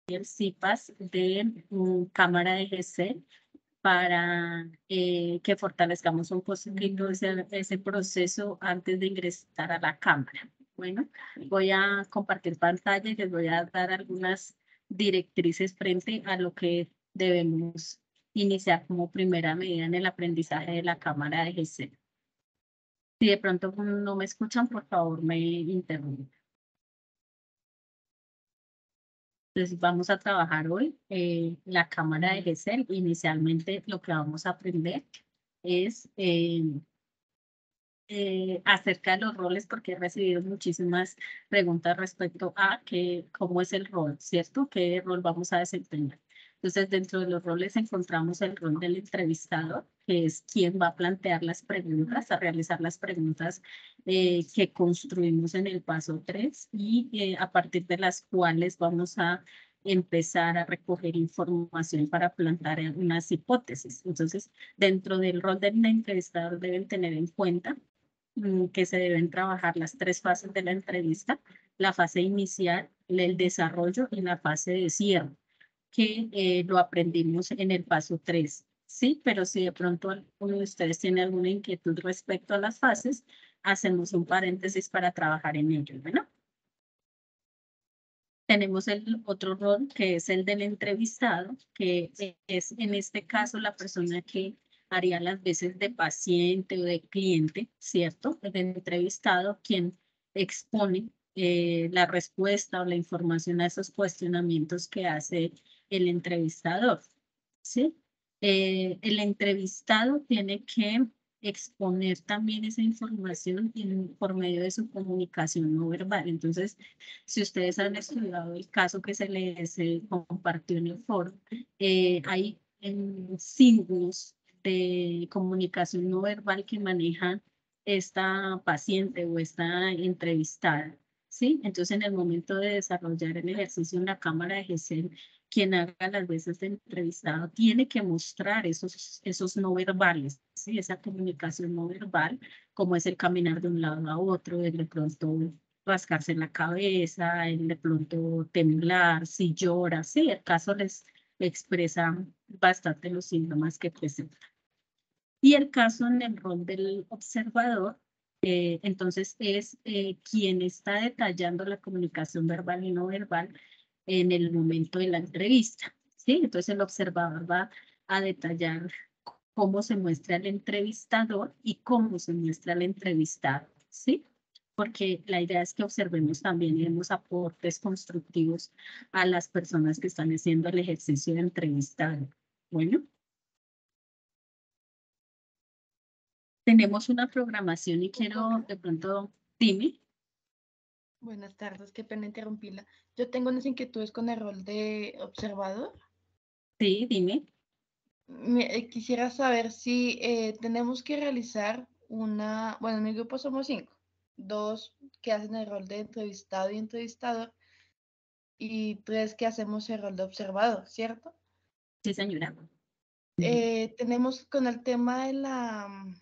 el CIPAS de cámara de GC para que fortalezcamos un poquito ese proceso antes de ingresar a la cámara. Bueno, voy a compartir pantalla y les voy a dar algunas directrices frente a lo que debemos iniciar como primera medida en el aprendizaje de la cámara de GC. Si de pronto no me escuchan, por favor me interrumpen. Entonces vamos a trabajar hoy la cámara de GC. Inicialmente lo que vamos a aprender es acerca de los roles, porque he recibido muchísimas preguntas respecto a cómo es el rol, ¿cierto? ¿Qué rol vamos a desempeñar? Entonces, dentro de los roles encontramos el rol del entrevistador, que es quien va a plantear las preguntas, a realizar las preguntas que construimos en el paso 3 y a partir de las cuales vamos a empezar a recoger información para plantear unas hipótesis. Entonces, dentro del rol del entrevistador deben tener en cuenta que se deben trabajar las 3 fases de la entrevista, la fase inicial, el desarrollo y la fase de cierre, que lo aprendimos en el paso 3. Sí, pero si de pronto alguno de ustedes tiene alguna inquietud respecto a las fases, hacemos un paréntesis para trabajar en ello, ¿no? Tenemos el otro rol que es el del entrevistado, que es en este caso la persona que haría las veces de paciente o de cliente, ¿cierto? El entrevistado, quien expone la respuesta o la información a esos cuestionamientos que hace el entrevistador, ¿sí? El entrevistado tiene que exponer también esa información por medio de su comunicación no verbal. Entonces, si ustedes han estudiado el caso que se les compartió en el foro, hay signos de comunicación no verbal que maneja esta paciente o esta entrevistada, ¿sí? Entonces, en el momento de desarrollar el ejercicio en la cámara de GESEL, quien haga las veces de entrevistado tiene que mostrar esos no verbales, ¿sí? Esa comunicación no verbal, como es el caminar de un lado a otro, de pronto rascarse la cabeza, el de pronto temblar, si llora, sí, el caso les expresa bastante los síntomas que presenta. Y el caso en el rol del observador, entonces es quien está detallando la comunicación verbal y no verbal en el momento de la entrevista, ¿sí? Entonces el observador va a detallar cómo se muestra el entrevistador y cómo se muestra el entrevistado, ¿sí? Porque la idea es que observemos también y demos aportes constructivos a las personas que están haciendo el ejercicio de entrevistado. Bueno. Tenemos una programación y quiero de pronto, dime. Buenas tardes, qué pena interrumpirla. Yo tengo unas inquietudes con el rol de observador. Sí, dime. Quisiera saber si tenemos que realizar bueno, en mi grupo somos 5, 2 que hacen el rol de entrevistado y entrevistador y 3 que hacemos el rol de observador, ¿cierto? Sí, señora. Tenemos con el tema del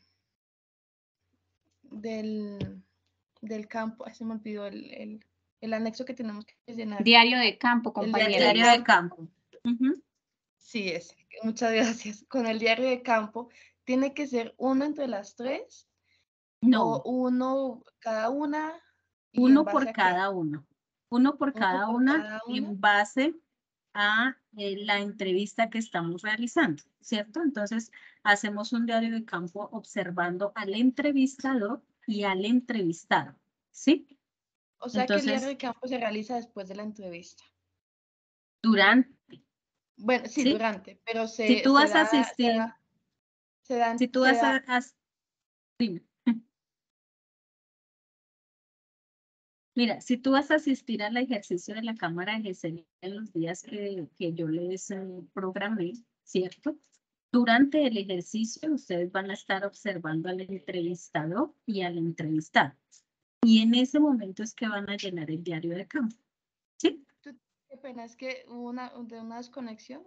campo, se me olvidó el anexo que tenemos que llenar. Diario de campo, compañera. El diario de campo. Sí, muchas gracias. Con el diario de campo, ¿tiene que ser uno entre las 3? No. ¿O uno cada una? ¿Y Uno en por base a qué? cada uno. Uno por cada una en base a la entrevista que estamos realizando, ¿cierto? Entonces, hacemos un diario de campo observando al entrevistador y al entrevistado, ¿sí? O sea que el diario de campo se realiza después de la entrevista. Durante. Bueno, sí, ¿Sí? durante, pero Si tú vas a asistir, si tú vas a, dime. Mira, si tú vas a asistir al ejercicio de la Cámara de GESEL en los días que yo les programé, ¿cierto? Durante el ejercicio ustedes van a estar observando al entrevistador y al entrevistado. Y en ese momento es que van a llenar el diario de campo. ¿Sí? Qué pena, es que hubo una desconexión.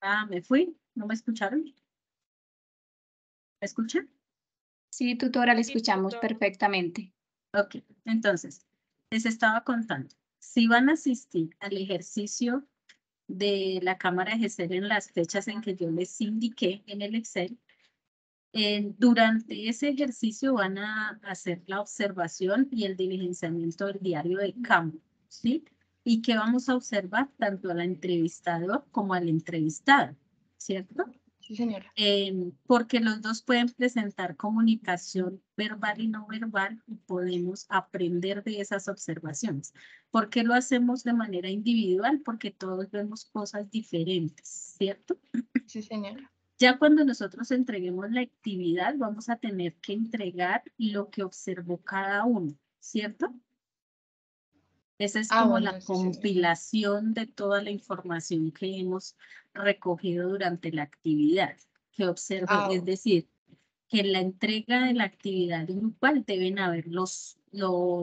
Ah, me fui. ¿No me escucharon? ¿Me escuchan? Sí, tutora, le escuchamos perfectamente. Ok, entonces, les estaba contando. si van a asistir al ejercicio de la Cámara de GESEL en las fechas en que yo les indiqué en el Excel, durante ese ejercicio van a hacer la observación y el diligenciamiento del diario de campo, ¿sí? Y que vamos a observar tanto al entrevistador como al entrevistado, ¿cierto? Sí, señora. Porque los dos pueden presentar comunicación verbal y no verbal y podemos aprender de esas observaciones. ¿Por qué lo hacemos de manera individual? Porque todos vemos cosas diferentes, ¿cierto? Sí, señora. Ya cuando nosotros entreguemos la actividad, vamos a tener que entregar lo que observó cada uno, ¿cierto? Esa es como bueno, la sí, señora. compilación de toda la información que hemos recogido durante la actividad que observó. Es decir, que en la entrega de la actividad grupal deben haber los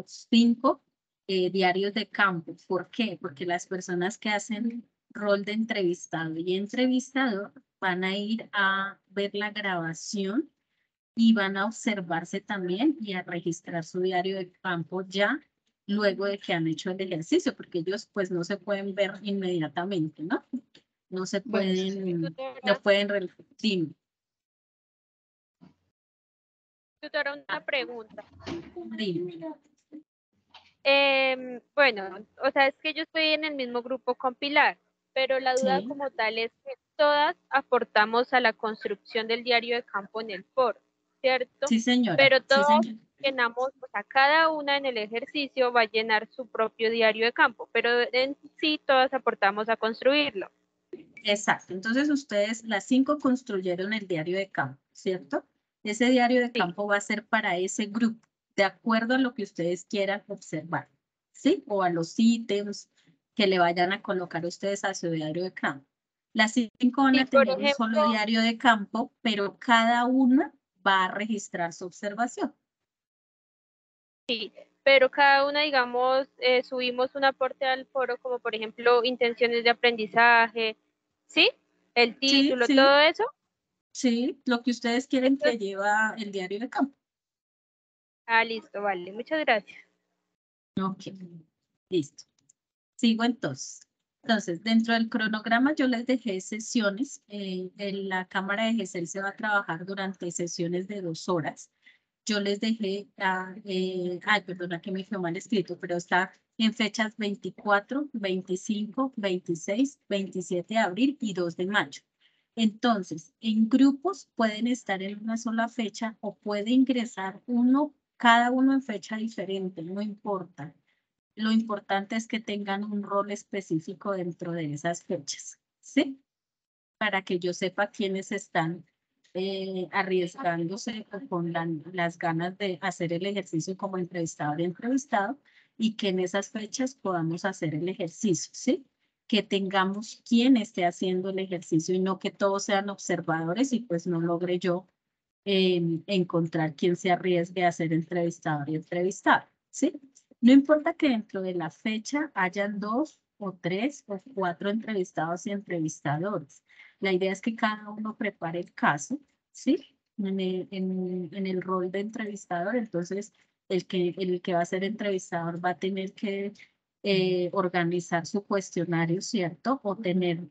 5 diarios de campo. ¿Por qué? Porque las personas que hacen rol de entrevistado y entrevistador van a ir a ver la grabación y van a observarse también y a registrar su diario de campo ya luego de que han hecho el ejercicio, porque ellos pues no se pueden ver inmediatamente, ¿no? No se Bueno, sí, señora. pueden, no pueden, dime. Tutora, una pregunta. Dime. Bueno, o sea, es que yo estoy en el mismo grupo con Pilar, pero la duda Sí. como tal es que todas aportamos a la construcción del diario de campo en el foro, ¿cierto? Sí, señora. Pero Sí, todos señora. llenamos, o sea, cada una en el ejercicio va a llenar su propio diario de campo, pero en sí todas aportamos a construirlo. Exacto. Entonces ustedes, las 5 construyeron el diario de campo, ¿cierto? Ese diario de campo va a ser para ese grupo, de acuerdo a lo que ustedes quieran observar, ¿sí? O a los ítems que le vayan a colocar ustedes a su diario de campo. Las 5 van a Por tener un ejemplo, solo diario de campo, pero cada una va a registrar su observación. pero cada una, digamos, subimos un aporte al foro, como por ejemplo, intenciones de aprendizaje, ¿sí? El Sí, título, sí, todo eso. sí, lo que ustedes quieren que Entonces, lleva el diario de campo. listo, vale, muchas gracias. Ok, listo. Sigo entonces. Entonces, dentro del cronograma yo les dejé sesiones. En la cámara de GESEL se va a trabajar durante sesiones de 2 horas. Yo les dejé, perdona que me quedó mal escrito, pero está en fechas 24, 25, 26, 27 de abril y 2 de mayo. Entonces, en grupos pueden estar en una sola fecha o puede ingresar cada uno en fecha diferente, no importa. Lo importante es que tengan un rol específico dentro de esas fechas, ¿sí? Para que yo sepa quiénes están arriesgándose o con las ganas de hacer el ejercicio como entrevistador y entrevistado y que en esas fechas podamos hacer el ejercicio, ¿sí? Que tengamos quien esté haciendo el ejercicio y no que todos sean observadores y pues no logre yo encontrar quién se arriesgue a ser entrevistador y entrevistado, ¿sí? No importa que dentro de la fecha hayan 2 o 3 o 4 entrevistados y entrevistadores. La idea es que cada uno prepare el caso, ¿sí? En el rol de entrevistador, entonces el que va a ser entrevistador va a tener que organizar su cuestionario, ¿cierto? O tener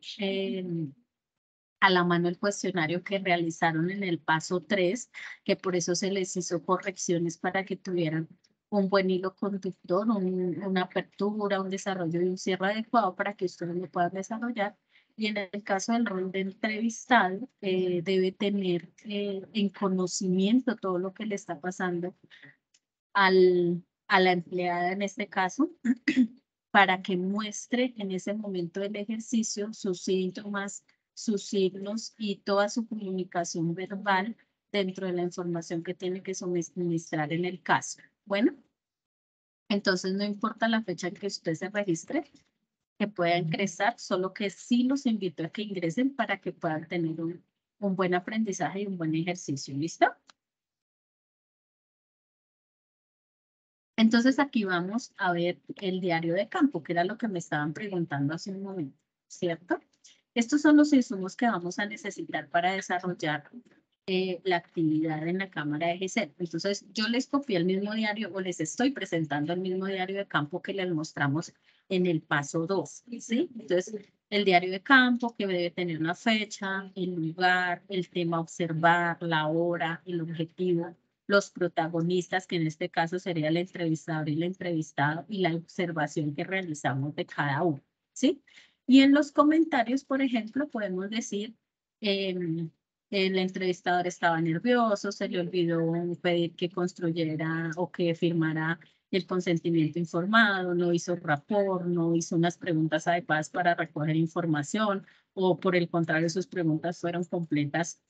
a la mano el cuestionario que realizaron en el paso 3, que por eso se les hizo correcciones para que tuvieran un buen hilo conductor, una apertura, un desarrollo y un cierre adecuado para que ustedes lo puedan desarrollar. Y en el caso del rol de entrevistado, debe tener en conocimiento todo lo que le está pasando a la empleada en este caso, para que muestre en ese momento del ejercicio sus síntomas, sus signos y toda su comunicación verbal dentro de la información que tiene que suministrar en el caso. Bueno, entonces no importa la fecha en que usted se registre, que pueda ingresar, solo que sí los invito a que ingresen para que puedan tener un buen aprendizaje y un buen ejercicio. ¿Listo? Entonces aquí vamos a ver el diario de campo, que era lo que me estaban preguntando hace un momento, ¿cierto? Estos son los insumos que vamos a necesitar para desarrollar la actividad en la cámara de GESEL. Entonces, yo les copié el mismo diario o les estoy presentando el mismo diario de campo que les mostramos en el paso 2, ¿sí? Entonces, el diario de campo que debe tener una fecha, el lugar, el tema a observar, la hora, el objetivo, los protagonistas, que en este caso sería el entrevistador y el entrevistado, y la observación que realizamos de cada uno, ¿sí? Y en los comentarios, por ejemplo, podemos decir, el entrevistador estaba nervioso, se le olvidó pedir que construyera o que firmara el consentimiento informado, no hizo rapport, no hizo unas preguntas adecuadas para recoger información, o por el contrario, sus preguntas fueron completas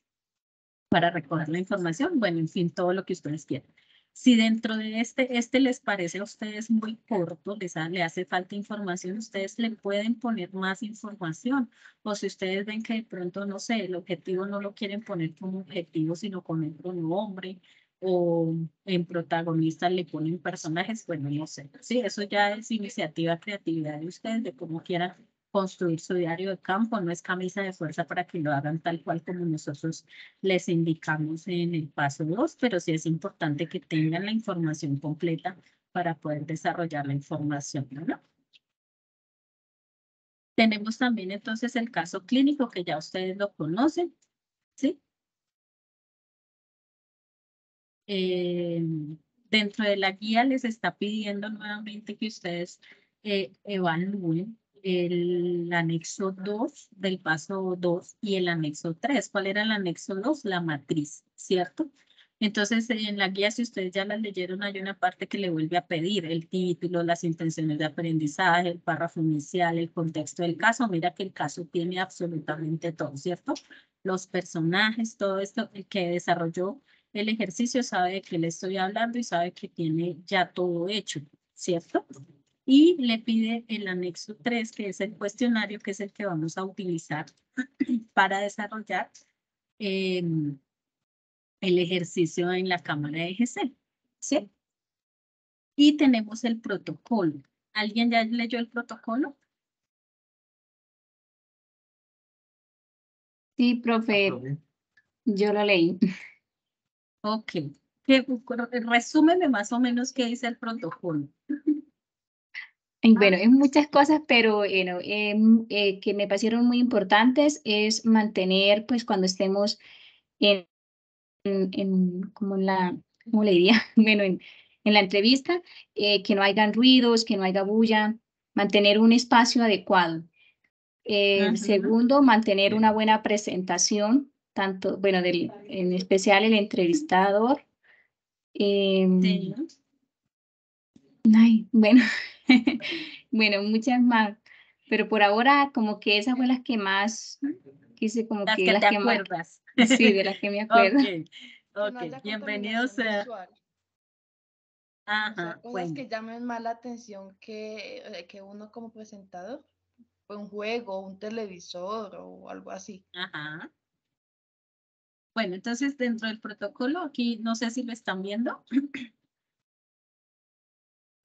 para recoger la información. Bueno, en fin, todo lo que ustedes quieran. Si dentro de este les parece a ustedes muy corto, le hace falta información, ustedes le pueden poner más información. O si ustedes ven que de pronto, no sé, el objetivo no lo quieren poner como objetivo, sino con el pronombre, o en protagonistas le ponen personajes, bueno, no sé. Sí, eso ya es iniciativa, creatividad de ustedes, de cómo quieran construir su diario de campo. No es camisa de fuerza para que lo hagan tal cual como nosotros les indicamos en el paso 2, pero sí es importante que tengan la información completa para poder desarrollar la información, ¿no? Tenemos también entonces el caso clínico que ya ustedes lo conocen, ¿sí? Dentro de la guía les está pidiendo nuevamente que ustedes evalúen el anexo 2 del paso 2 y el anexo 3. ¿Cuál era el anexo 2? La matriz, ¿cierto? Entonces, en la guía, si ustedes ya la leyeron, hay una parte que le vuelve a pedir el título, las intenciones de aprendizaje, el párrafo inicial, el contexto del caso. Mira que el caso tiene absolutamente todo, ¿cierto? Los personajes, todo esto, el que desarrolló el ejercicio sabe de qué le estoy hablando y sabe que tiene ya todo hecho, ¿cierto? Y le pide el anexo 3, que es el cuestionario, que es el que vamos a utilizar para desarrollar el ejercicio en la cámara de GC, ¿sí? Y tenemos el protocolo. ¿Alguien ya leyó el protocolo? Sí, profe, yo lo leí. Ok. Resúmeme más o menos qué dice el protocolo. Y bueno, es muchas cosas, pero que me parecieron muy importantes es mantener, pues cuando estemos como en la, ¿cómo le diría? Bueno, en la entrevista, que no hayan ruidos, que no haya bulla, mantener un espacio adecuado. Segundo, mantener una buena presentación, tanto, bueno, en especial el entrevistador. Sí. Ay, bueno, bueno, muchas más, pero por ahora como que esas fueron las que más, quise como Las que que las te que más, acuerdas. sí, de las que me acuerdo. Ok, Que no ok. haya Bienvenidos contaminación a... visual. O sea, Ajá, cosas bueno. que llamen más la atención que uno como presentador, un juego, un televisor o algo así. Ajá. Bueno, entonces dentro del protocolo, aquí no sé si lo están viendo.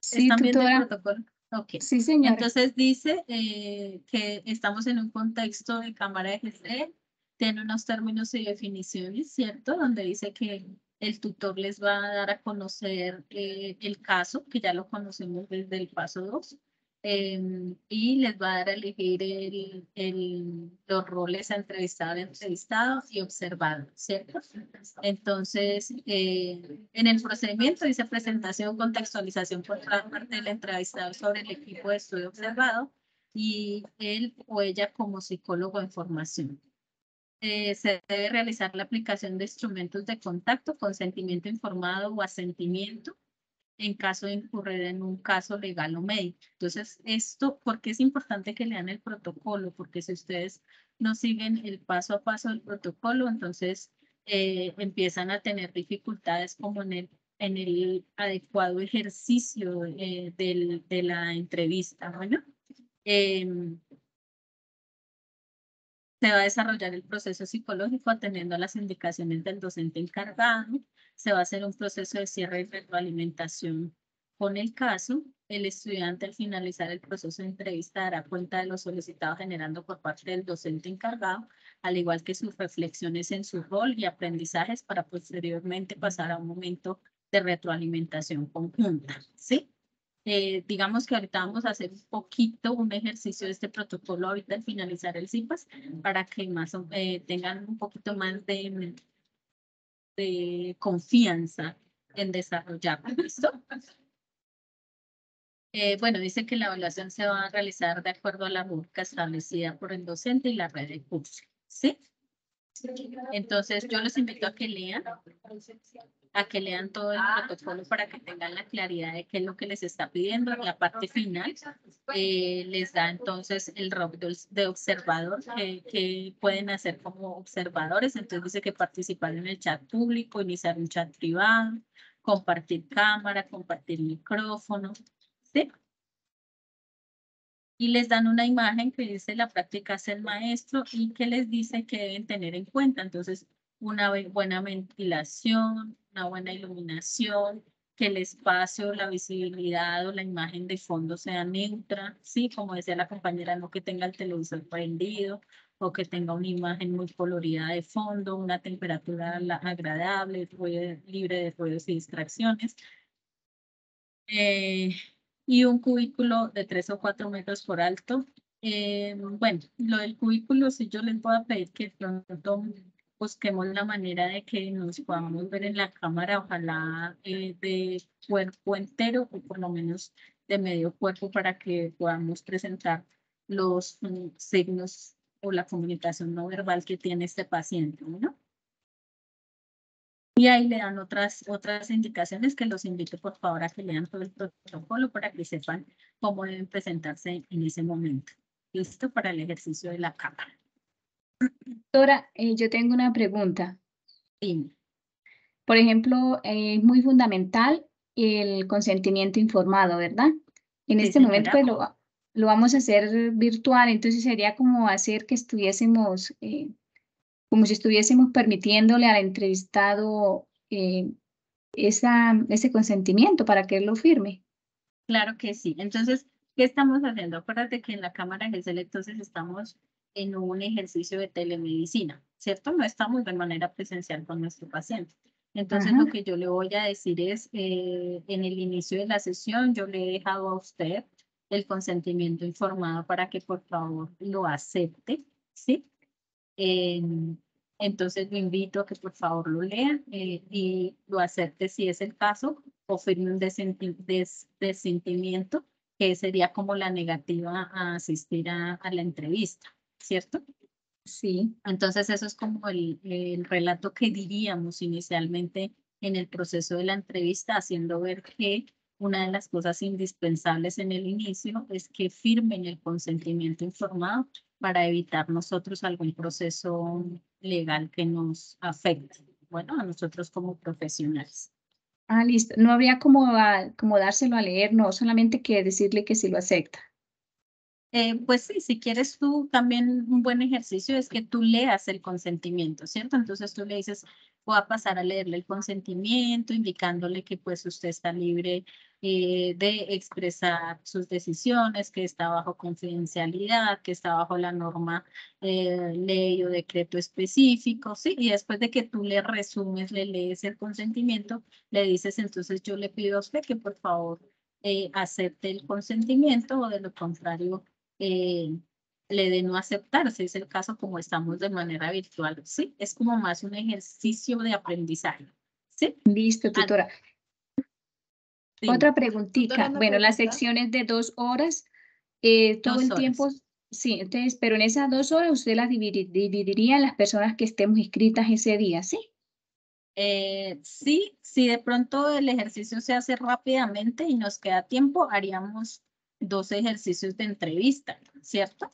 Sí, ¿Están viendo el tutora, protocolo? Ok. sí, señora. Entonces dice que estamos en un contexto de cámara de GC, tiene unos términos y definiciones, ¿cierto? Donde dice que el tutor les va a dar a conocer el caso, que ya lo conocemos desde el paso 2, y les va a dar a elegir los roles a entrevistado, entrevistado y observado, ¿cierto? Entonces, en el procedimiento dice presentación, contextualización por parte del entrevistado sobre el equipo de estudio observado y él o ella como psicólogo en formación. Se debe realizar la aplicación de instrumentos de contacto, consentimiento informado o asentimiento en caso de incurrir en un caso legal o médico. Entonces, ¿por qué es importante que lean el protocolo? Porque si ustedes no siguen el paso a paso del protocolo, entonces empiezan a tener dificultades como en el adecuado ejercicio de la entrevista. Bueno, se va a desarrollar el proceso psicológico atendiendo a las indicaciones del docente encargado. Se va a hacer un proceso de cierre y retroalimentación con el caso, el estudiante al finalizar el proceso de entrevista dará cuenta de lo solicitado generando por parte del docente encargado, al igual que sus reflexiones en su rol y aprendizajes para posteriormente pasar a un momento de retroalimentación conjunta, ¿sí? Digamos que ahorita vamos a hacer un poquito un ejercicio de este protocolo ahorita al finalizar el CIPAS para que tengan un poquito más de confianza en desarrollarlo. ¿Listo? Bueno, dice que la evaluación se va a realizar de acuerdo a la rúbrica establecida por el docente y la red de curso. ¿Sí? Entonces, yo los invito a que lean todo el protocolo para que tengan la claridad de qué es lo que les está pidiendo. En la parte final les da entonces el rol de observador que pueden hacer como observadores. Entonces dice que participar en el chat público, iniciar un chat privado, compartir cámara, compartir micrófono, ¿sí? Y les dan una imagen que dice la práctica hace el maestro y que les dice que deben tener en cuenta. Entonces, una buena ventilación, una buena iluminación, que el espacio, la visibilidad o la imagen de fondo sea neutra, ¿sí? Como decía la compañera, no que tenga el televisor prendido o que tenga una imagen muy colorida de fondo, una temperatura agradable, libre de ruidos y distracciones. Y un cubículo de 3 o 4 metros por alto. Bueno, lo del cubículo, si yo les voy a pedir que pronto busquemos la manera de que nos podamos ver en la cámara, ojalá de cuerpo entero o por lo menos de medio cuerpo para que podamos presentar los signos o la comunicación no verbal que tiene este paciente, ¿no? Y ahí le dan otras indicaciones que los invito por favor a que lean todo el protocolo para que sepan cómo deben presentarse en ese momento. ¿Listo? Para el ejercicio de la cámara. Doctora, yo tengo una pregunta. Dime. Por ejemplo, es muy fundamental el consentimiento informado, ¿verdad? En Sí, este momento pues, señora. lo vamos a hacer virtual, entonces sería como hacer que estuviésemos, como si estuviésemos permitiéndole al entrevistado ese consentimiento para que él lo firme. Claro que sí. Entonces, ¿qué estamos haciendo? Acuérdate que en la cámara GESEL entonces estamos en un ejercicio de telemedicina, ¿cierto? No estamos de manera presencial con nuestro paciente. Entonces, Ajá. lo que yo le voy a decir es, en el inicio de la sesión, yo le he dejado a usted el consentimiento informado para que por favor lo acepte, ¿sí? Entonces, lo invito a que por favor lo lea y lo acepte si es el caso o firme un desentimiento, que sería como la negativa a asistir a la entrevista, ¿cierto? Sí. Entonces, eso es como el relato que diríamos inicialmente en el proceso de la entrevista, haciendo ver que una de las cosas indispensables en el inicio es que firmen el consentimiento informado para evitar nosotros algún proceso legal que nos afecte, bueno, a nosotros como profesionales. Ah, listo. No habría como dárselo a leer, no, solamente que decirle que sí lo acepta. Pues sí, si quieres tú también un buen ejercicio es que tú leas el consentimiento, ¿cierto? Entonces tú le dices, voy a pasar a leerle el consentimiento, indicándole que pues usted está libre de expresar sus decisiones, que está bajo confidencialidad, que está bajo la norma, ley o decreto específico, ¿sí? Y después de que tú le resumes, le lees el consentimiento, le dices, entonces yo le pido a usted que por favor acepte el consentimiento o de lo contrario le de no aceptar, si es el caso como estamos de manera virtual, ¿sí? Es como más un ejercicio de aprendizaje, ¿sí? Listo, tutora. Dime. Otra preguntita. una Bueno, las pregunta. secciones de 2 horas, todo 2 el horas. tiempo, sí, entonces, pero en esas 2 horas usted las dividiría en las personas que estemos inscritas ese día, ¿sí? Sí, si de pronto el ejercicio se hace rápidamente y nos queda tiempo, haríamos 2 ejercicios de entrevista, ¿cierto?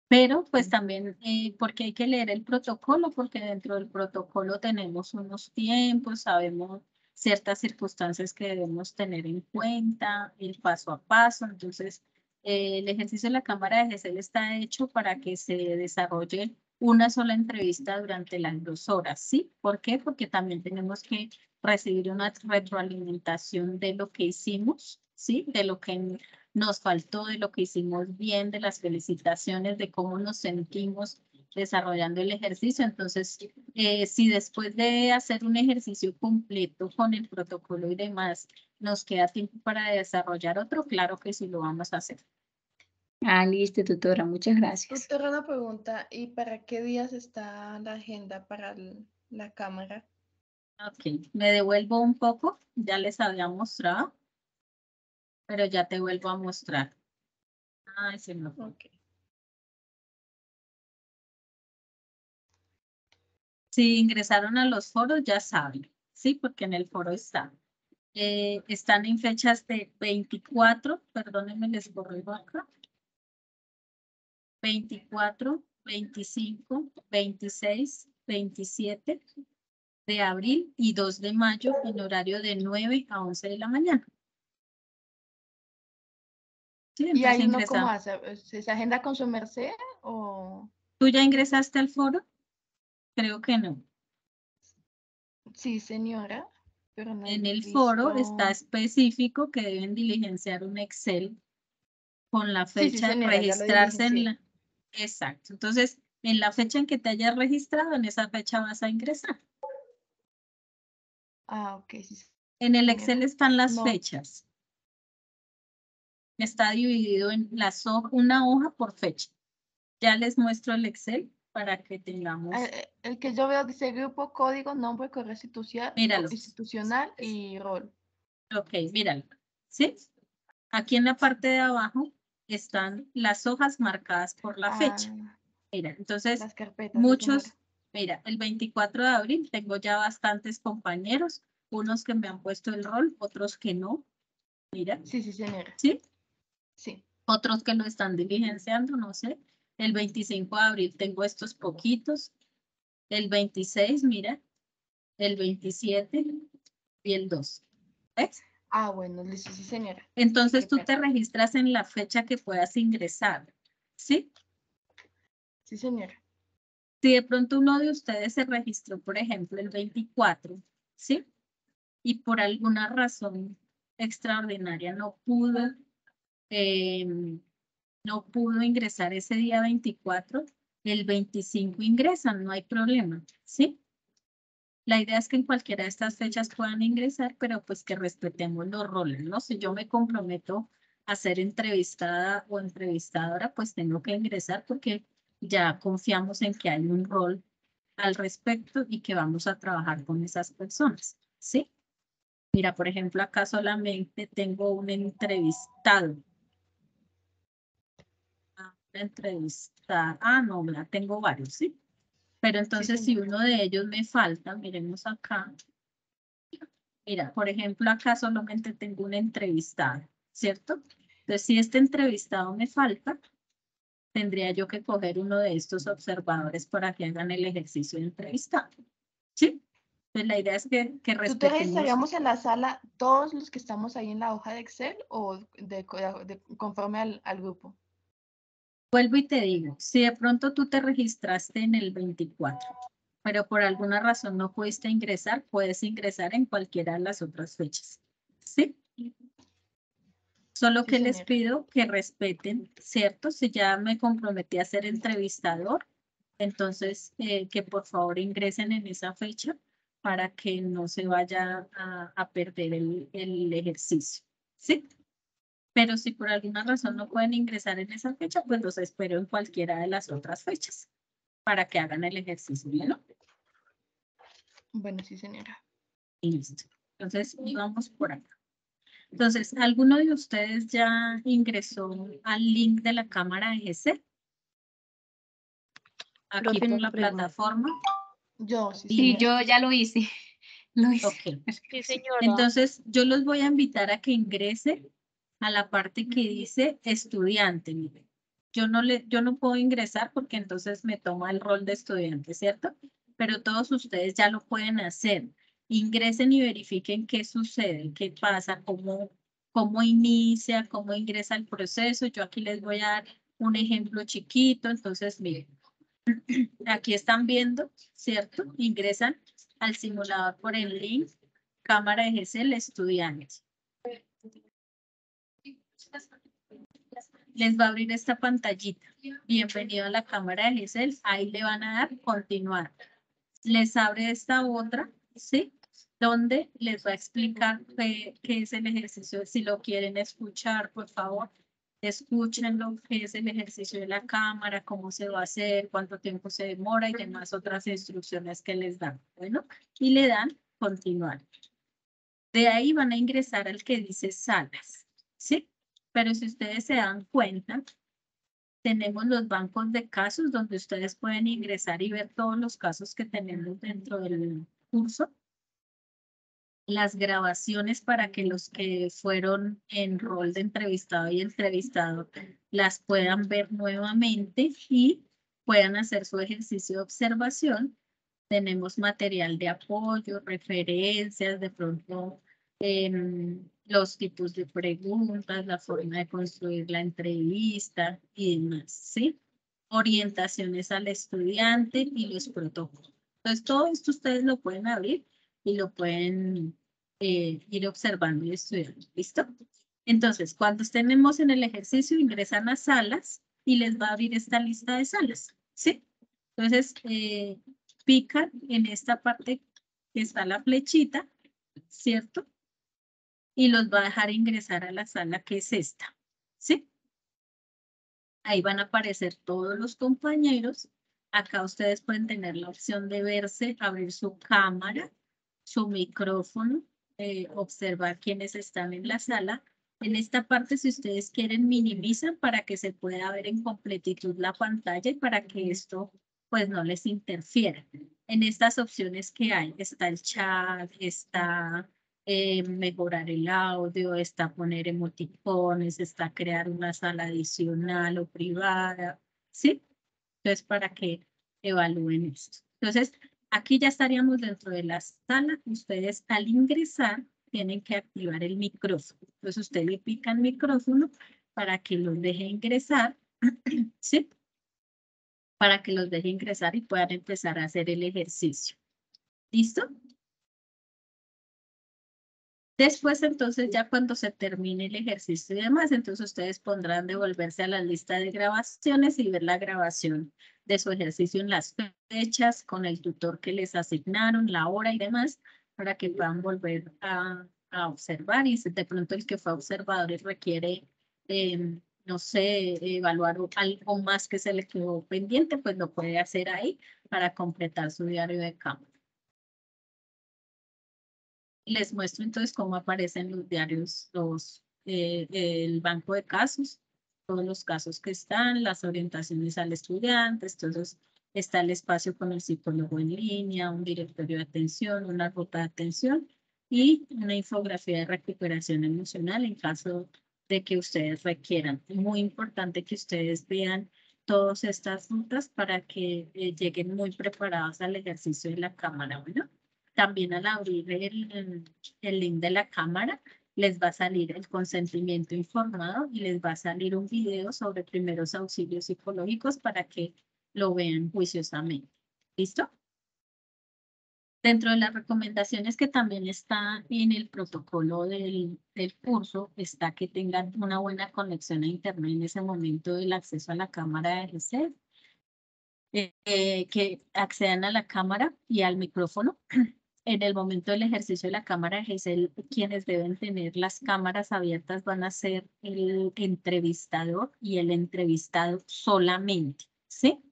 Pero pues también, porque hay que leer el protocolo, porque dentro del protocolo tenemos unos tiempos, sabemos ciertas circunstancias que debemos tener en cuenta, el paso a paso. Entonces, el ejercicio de la cámara de GESEL está hecho para que se desarrolle una sola entrevista durante las 2 horas, ¿sí? ¿Por qué? Porque también tenemos que recibir una retroalimentación de lo que hicimos, ¿sí? De lo que nos faltó, de lo que hicimos bien, de las felicitaciones, de cómo nos sentimos desarrollando el ejercicio. Entonces, si después de hacer un ejercicio completo con el protocolo y demás, nos queda tiempo para desarrollar otro, claro que sí lo vamos a hacer. Ah, listo, tutora, muchas gracias. Tutora, una pregunta, ¿y para qué días está la agenda para la cámara? Ok, me devuelvo un poco, ya les había mostrado, pero ya te vuelvo a mostrar. Ay, se me fue. Ok. Si ingresaron a los foros, ya saben, ¿sí? Porque en el foro está. Están en fechas de 24, perdónenme, les corrijo acá. 24, 25, 26, 27 de abril y 2 de mayo en horario de 9 a 11 de la mañana. Sí, ¿Y entonces ahí uno cómo ingresamos. hace? ¿Se agenda con su merced o...? ¿Tú ya ingresaste al foro? Creo que no. Sí, señora, pero no he En el foro está visto... específico que deben diligenciar un Excel con la Sí, sí, fecha, señora, ya lo registrarse en diligencié. la... Exacto. Entonces, en la fecha en que te hayas registrado, en esa fecha vas a ingresar. Ah, ok, sí, En el señora. Excel están las No, fechas. Está dividido en una hoja por fecha. Ya les muestro el Excel para que tengamos... el que yo veo dice grupo, código, nombre, correo Míralo. institucional y rol. Ok, míralo. ¿Sí? Aquí en la parte de abajo están las hojas marcadas por la fecha. Ah, Mira, entonces, las carpetas, sí, señora. mira, el 24 de abril tengo ya bastantes compañeros, unos que me han puesto el rol, otros que no. Mira, Sí, sí, señora. ¿sí? Sí. Otros que lo están diligenciando, no sé. El 25 de abril tengo estos poquitos. El 26, mira, el 27 y el 2. ¿Ves? Ah, bueno, listo, sí, señora. Entonces Qué tú te pena. registras en la fecha que puedas ingresar, ¿sí? Sí, señora. Si de pronto uno de ustedes se registró, por ejemplo, el 24, ¿sí? Y por alguna razón extraordinaria no pudo ingresar ese día 24, el 25 ingresan, no hay problema, ¿sí? La idea es que en cualquiera de estas fechas puedan ingresar, pero pues que respetemos los roles, ¿no? Si yo me comprometo a ser entrevistada o entrevistadora, pues tengo que ingresar porque ya confiamos en que hay un rol al respecto y que vamos a trabajar con esas personas, ¿sí? Mira, por ejemplo, acá solamente tengo un entrevistado. Una entrevista. Ah, no, la tengo varios, ¿sí? Pero Sí, entonces si señora. uno de ellos me falta, miremos acá. Mira, por ejemplo, acá solamente tengo un entrevistado, ¿cierto? Entonces, si este entrevistado me falta, tendría yo que coger uno de estos observadores para que hagan el ejercicio de entrevistado, ¿sí? Pues la idea es que ¿Tú te respetemos. registraríamos en la sala todos los que estamos ahí en la hoja de Excel o conforme al grupo? Vuelvo y te digo, si de pronto tú te registraste en el 24, pero por alguna razón no pudiste ingresar, puedes ingresar en cualquiera de las otras fechas, ¿sí? Solo Sí, que les señora. pido que respeten, ¿cierto? Si ya me comprometí a ser entrevistador, entonces que por favor ingresen en esa fecha para que no se vaya a perder el ejercicio, ¿sí? Pero si por alguna razón no pueden ingresar en esa fecha, pues los espero en cualquiera de las otras fechas para que hagan el ejercicio, ¿no? Bueno, sí, señora. Y listo. Entonces, íbamos por acá. Entonces, ¿alguno de ustedes ya ingresó al link de la cámara de GC? Aquí Profe, por una la pregunta. plataforma. Yo, sí, Sí, señora. yo ya lo hice. Lo hice. Ok. Sí, señora. Entonces, yo los voy a invitar a que ingresen a la parte que dice estudiante. Mire. Yo no puedo ingresar porque entonces me toma el rol de estudiante, ¿cierto? Pero todos ustedes ya lo pueden hacer. Ingresen y verifiquen qué sucede, qué pasa, cómo inicia, cómo ingresa el proceso. Yo aquí les voy a dar un ejemplo chiquito. Entonces, miren, Aquí están viendo, ¿cierto? Ingresan al simulador por el link Cámara de GESEL Estudiante. Les va a abrir esta pantallita. Bienvenido a la cámara de GESEL. Ahí le van a dar continuar. Les abre esta otra, ¿sí? Donde les va a explicar qué es el ejercicio. Si lo quieren escuchar, por favor, escúchenlo, qué es el ejercicio de la cámara, cómo se va a hacer, cuánto tiempo se demora y demás otras instrucciones que les dan. Bueno, y le dan continuar. De ahí van a ingresar al que dice salas, ¿sí? Pero si ustedes se dan cuenta, tenemos los bancos de casos donde ustedes pueden ingresar y ver todos los casos que tenemos dentro del curso. Las grabaciones para que los que fueron en rol de entrevistado y entrevistado las puedan ver nuevamente y puedan hacer su ejercicio de observación. Tenemos material de apoyo, referencias, de pronto los tipos de preguntas, la forma de construir la entrevista y demás, ¿sí? Orientaciones al estudiante y los protocolos. Entonces, todo esto ustedes lo pueden abrir y lo pueden ir observando y estudiando, ¿listo? Entonces, cuando estemos en el ejercicio, ingresan a salas y les va a abrir esta lista de salas, ¿sí? Entonces, pican en esta parte que está la flechita, ¿cierto? Y los va a dejar ingresar a la sala que es esta, ¿sí? Ahí van a aparecer todos los compañeros. Acá ustedes pueden tener la opción de verse, abrir su cámara, su micrófono, observar quiénes están en la sala. En esta parte, si ustedes quieren, minimizan para que se pueda ver en completitud la pantalla y para que esto pues no les interfiera. En estas opciones que hay, está el chat, está mejorar el audio, está poner emoticones, está crear una sala adicional o privada, ¿sí? Entonces, para que evalúen esto. Entonces, aquí ya estaríamos dentro de la sala. Ustedes al ingresar tienen que activar el micrófono. Entonces, usted le pica el micrófono para que los deje ingresar, ¿sí? Para que los deje ingresar y puedan empezar a hacer el ejercicio. ¿Listo? Después, entonces, ya cuando se termine el ejercicio y demás, entonces ustedes pondrán devolverse a la lista de grabaciones y ver la grabación de su ejercicio en las fechas, con el tutor que les asignaron, la hora y demás, para que puedan volver a observar. Y si de pronto el que fue observador y requiere, no sé, evaluar algo más que se le quedó pendiente, pues lo puede hacer ahí para completar su diario de campo. Les muestro entonces cómo aparecen los diarios, el banco de casos, todos los casos que están, las orientaciones al estudiante, entonces está el espacio con el psicólogo en línea, un directorio de atención, una ruta de atención y una infografía de recuperación emocional en caso de que ustedes requieran. Muy importante que ustedes vean todas estas rutas para que lleguen muy preparados al ejercicio de la cámara, ¿no? También al abrir el link de la cámara, les va a salir el consentimiento informado y les va a salir un video sobre primeros auxilios psicológicos para que lo vean juiciosamente. ¿Listo? Dentro de las recomendaciones que también está en el protocolo del curso, está que tengan una buena conexión a internet en ese momento del acceso a la cámara de GESEL, que accedan a la cámara y al micrófono. En el momento del ejercicio de la cámara de GESEL, quienes deben tener las cámaras abiertas van a ser el entrevistador y el entrevistado solamente, ¿sí?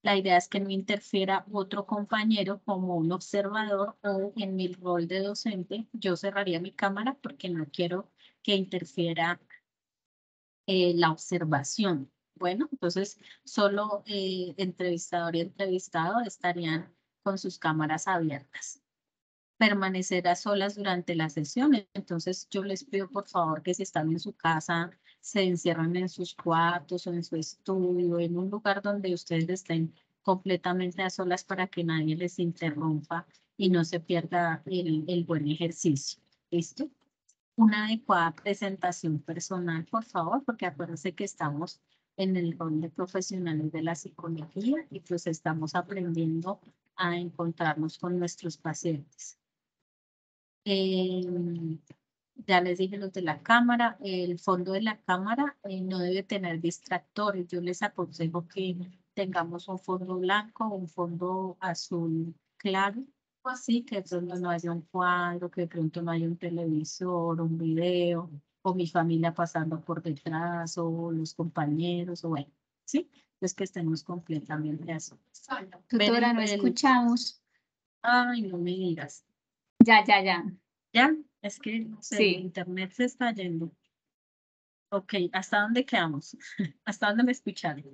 La idea es que no interfiera otro compañero como un observador o en mi rol de docente, yo cerraría mi cámara porque no quiero que interfiera la observación. Bueno, entonces solo entrevistador y entrevistado estarían con sus cámaras abiertas. Permanecer a solas durante la sesión. Entonces yo les pido por favor que si están en su casa, se encierren en sus cuartos o en su estudio, en un lugar donde ustedes estén completamente a solas para que nadie les interrumpa y no se pierda el buen ejercicio. ¿Listo? Una adecuada presentación personal, por favor, porque acuérdense que estamos en el rol de profesionales de la psicología y pues estamos aprendiendo a encontrarnos con nuestros pacientes. Ya les dije los de la cámara, el fondo de la cámara no debe tener distractores. Yo les aconsejo que tengamos un fondo blanco, un fondo azul claro, o así que de pronto no haya un cuadro, que de pronto no haya un televisor, un video, o mi familia pasando por detrás, o los compañeros, o bueno, ¿sí? Pues que estemos completamente así. Tutora, no escuchamos. Ay, no me digas. Ya. Ya, es que no sé, Sí. el internet se está yendo. Ok, ¿hasta dónde quedamos? ¿Hasta dónde me escucharon?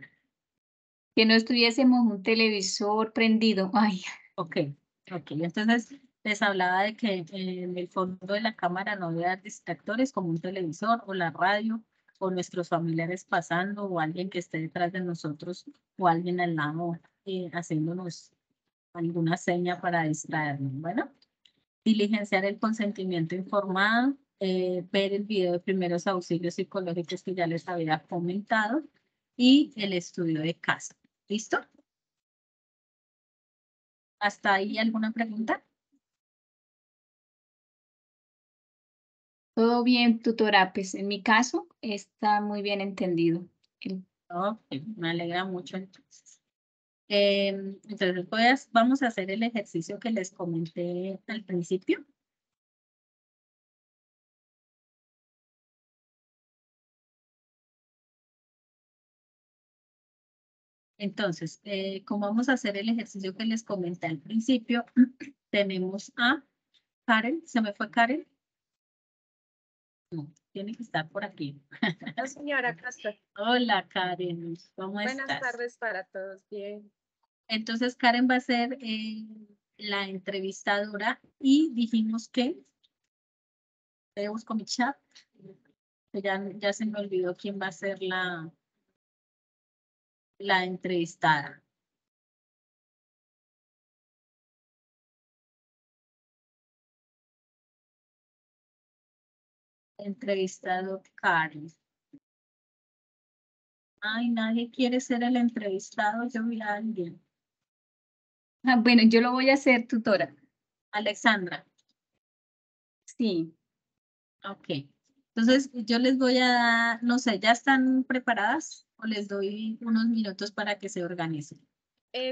Que no estuviésemos un televisor prendido. Ay, Ok. Entonces les hablaba de que en el fondo de la cámara no debe haber distractores como un televisor o la radio o nuestros familiares pasando o alguien que esté detrás de nosotros o alguien al lado haciéndonos alguna seña para distraernos. Bueno, diligenciar el consentimiento informado, ver el video de primeros auxilios psicológicos que ya les había comentado y el estudio de caso. ¿Listo? ¿Hasta ahí alguna pregunta? todo bien, tutora. Pues en mi caso está muy bien entendido. Ok, me alegra mucho entonces. Entonces vamos a hacer el ejercicio que les comenté al principio. Entonces, como vamos a hacer el ejercicio que les comenté al principio, tenemos a Karen. ¿Se me fue Karen? No, tiene que estar por aquí. La señora Castro. Hola Karen, ¿cómo Buenas estás? tardes para todos. Bien. Entonces Karen va a ser la entrevistadora y dijimos que, busco mi chat, que ya se me olvidó quién va a ser la entrevistada. Entrevistado Karen. Ay, nadie quiere ser el entrevistado, yo vi a alguien. Bueno, yo lo voy a hacer, tutora. Alexandra. Sí. Ok. Entonces, yo les voy a dar, no sé, ¿ya están preparadas? O les doy unos minutos para que se organicen.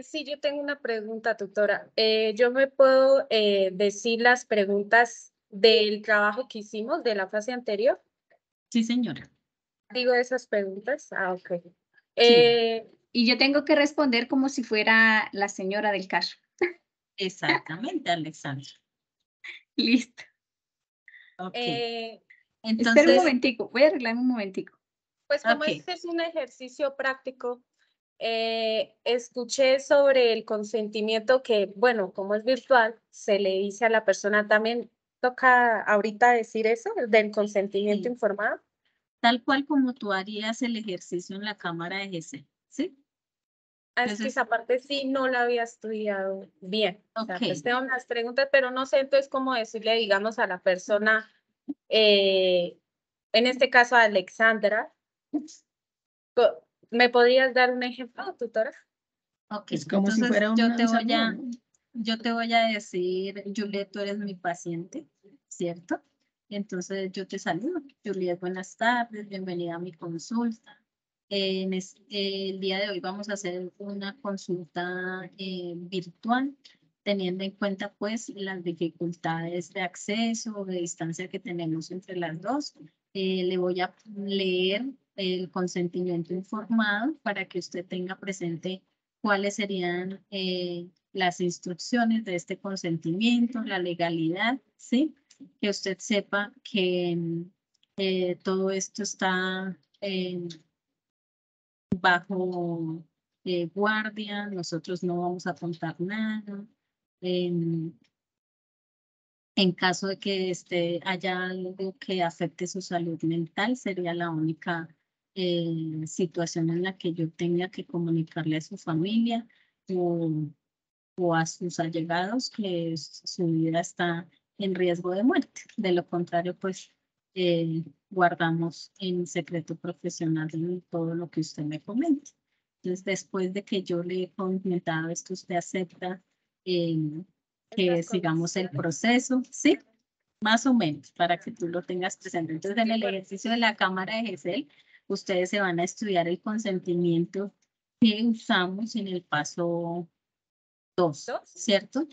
Sí, yo tengo una pregunta, tutora. ¿Yo me puedo decir las preguntas del trabajo que hicimos de la fase anterior? Sí, señora. Digo esas preguntas. Ah, ok. Sí. Y yo tengo que responder como si fuera la señora del caso. Exactamente, Alexandra. Listo. Ok. Espera un Entonces, momentico, voy a arreglarme un momentico. Pues como ok. este es un ejercicio práctico, escuché sobre el consentimiento que, bueno, como es virtual, se le dice a la persona también, toca ahorita decir eso, del consentimiento Sí. informado. Tal cual como tú harías el ejercicio en la cámara de GC, ¿sí? Es que Entonces, esa parte sí no la había estudiado bien. O sea, ok. pues tengo unas preguntas, pero no sé entonces cómo decirle, digamos, a la persona, en este caso a Alexandra. ¿Me podrías dar un ejemplo, tutora? Ok, Es como si entonces fuera un saludo. yo te voy a decir, Juliet, tú eres mi paciente, ¿cierto? Entonces yo te saludo. Juliet, buenas tardes, bienvenida a mi consulta. El día de hoy vamos a hacer una consulta virtual, teniendo en cuenta pues las dificultades de acceso o de distancia que tenemos entre las dos. Le voy a leer el consentimiento informado para que usted tenga presente cuáles serían las instrucciones de este consentimiento, la legalidad, ¿sí? Que usted sepa que todo esto está bajo guardia, nosotros no vamos a contar nada. En caso de que haya algo que afecte su salud mental, sería la única situación en la que yo tenga que comunicarle a su familia o a sus allegados que su vida está en riesgo de muerte. De lo contrario, pues guardamos en secreto profesional todo lo que usted me comente. Entonces, después de que yo le he comentado esto, usted acepta que Estas sigamos el condiciones. proceso, ¿sí? Más o menos, para que tú lo tengas presente. Entonces, en el ejercicio de la cámara de GESEL, ustedes se van a estudiar el consentimiento que usamos en el paso 2, ¿cierto?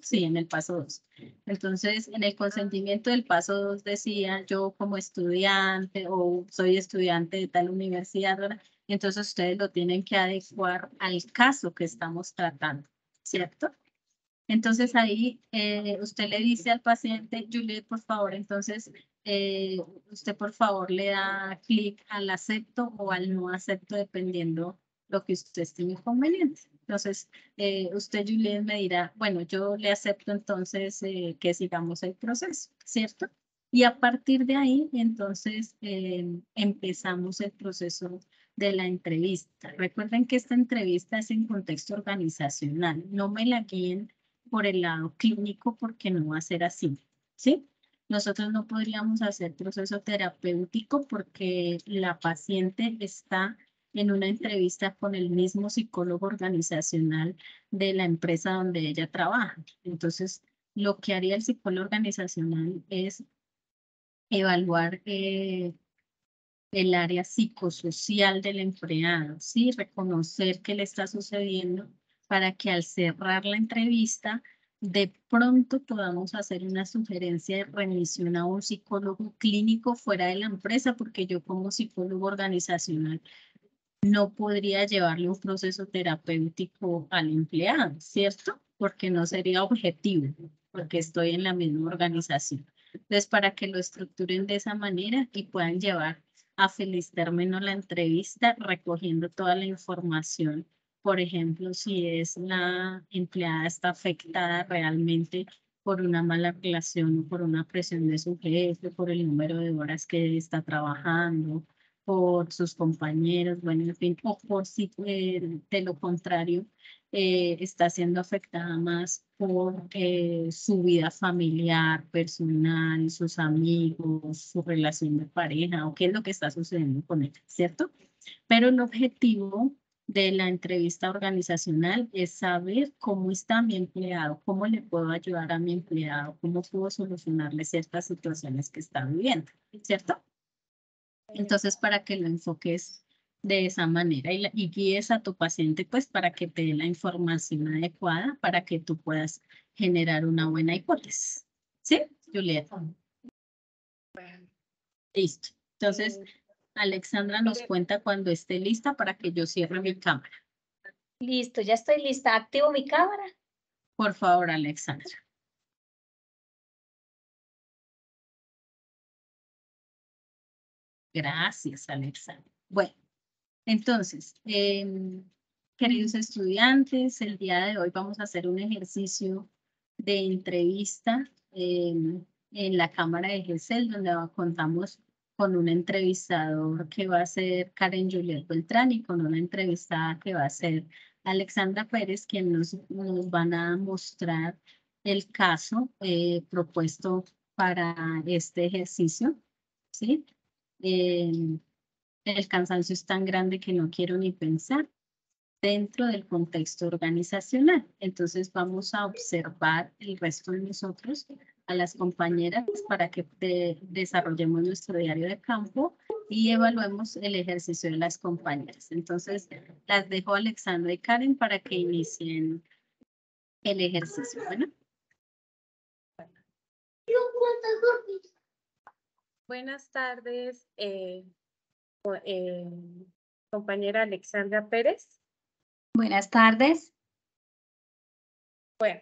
Sí, en el paso 2. Entonces, en el consentimiento del paso 2 decía, yo como estudiante o soy estudiante de tal universidad, ¿verdad? Entonces ustedes lo tienen que adecuar al caso que estamos tratando, ¿cierto? Entonces ahí usted le dice al paciente, Juliet, por favor, entonces usted por favor le da clic al acepto o al no acepto dependiendo lo que usted estime conveniente. Entonces usted, Juliet, me dirá, bueno, yo le acepto entonces que sigamos el proceso, ¿cierto? Y a partir de ahí, entonces empezamos el proceso de la entrevista. Recuerden que esta entrevista es en contexto organizacional. No me la guíen por el lado clínico porque no va a ser así, ¿sí? Nosotros no podríamos hacer proceso terapéutico porque la paciente está en una entrevista con el mismo psicólogo organizacional de la empresa donde ella trabaja. Entonces, lo que haría el psicólogo organizacional es evaluar el área psicosocial del empleado, ¿sí? Reconocer qué le está sucediendo para que al cerrar la entrevista, de pronto podamos hacer una sugerencia de remisión a un psicólogo clínico fuera de la empresa, porque yo como psicólogo organizacional no podría llevarle un proceso terapéutico al empleado, ¿cierto? Porque no sería objetivo, porque estoy en la misma organización. Entonces, para que lo estructuren de esa manera y puedan llevar a feliz término la entrevista, recogiendo toda la información. Por ejemplo, si es la empleada está afectada realmente por una mala relación o por una presión de su jefe, por el número de horas que está trabajando, por sus compañeros, bueno, en fin, o por si de lo contrario está siendo afectada más por su vida familiar, personal, sus amigos, su relación de pareja, o qué es lo que está sucediendo con ella, ¿cierto? Pero el objetivo de la entrevista organizacional es saber cómo está mi empleado, cómo le puedo ayudar a mi empleado, cómo puedo solucionarle ciertas situaciones que está viviendo, ¿cierto? Entonces, para que lo enfoques de esa manera y guíes a tu paciente, pues, para que te dé la información adecuada para que tú puedas generar una buena hipótesis. ¿Sí, Julieta? Listo. Entonces, Alexandra nos cuenta cuando esté lista para que yo cierre mi cámara. Listo, ya estoy lista. Activo mi cámara. Por favor, Alexandra. Gracias, Alexandra. Bueno, entonces, queridos estudiantes, el día de hoy vamos a hacer un ejercicio de entrevista en la cámara de GESEL, donde contamos con un entrevistador que va a ser Karen Juliet Beltrán y con una entrevistada que va a ser Alexandra Pérez, quien nos van a mostrar el caso propuesto para este ejercicio, ¿sí? El cansancio es tan grande que no quiero ni pensar dentro del contexto organizacional. Entonces vamos a observar el resto de nosotros, a las compañeras, para que desarrollemos nuestro diario de campo y evaluemos el ejercicio de las compañeras. Entonces las dejo a Alexandra y Karen para que inicien el ejercicio. Bueno. Buenas tardes, compañera Alexandra Pérez. Buenas tardes. Bueno,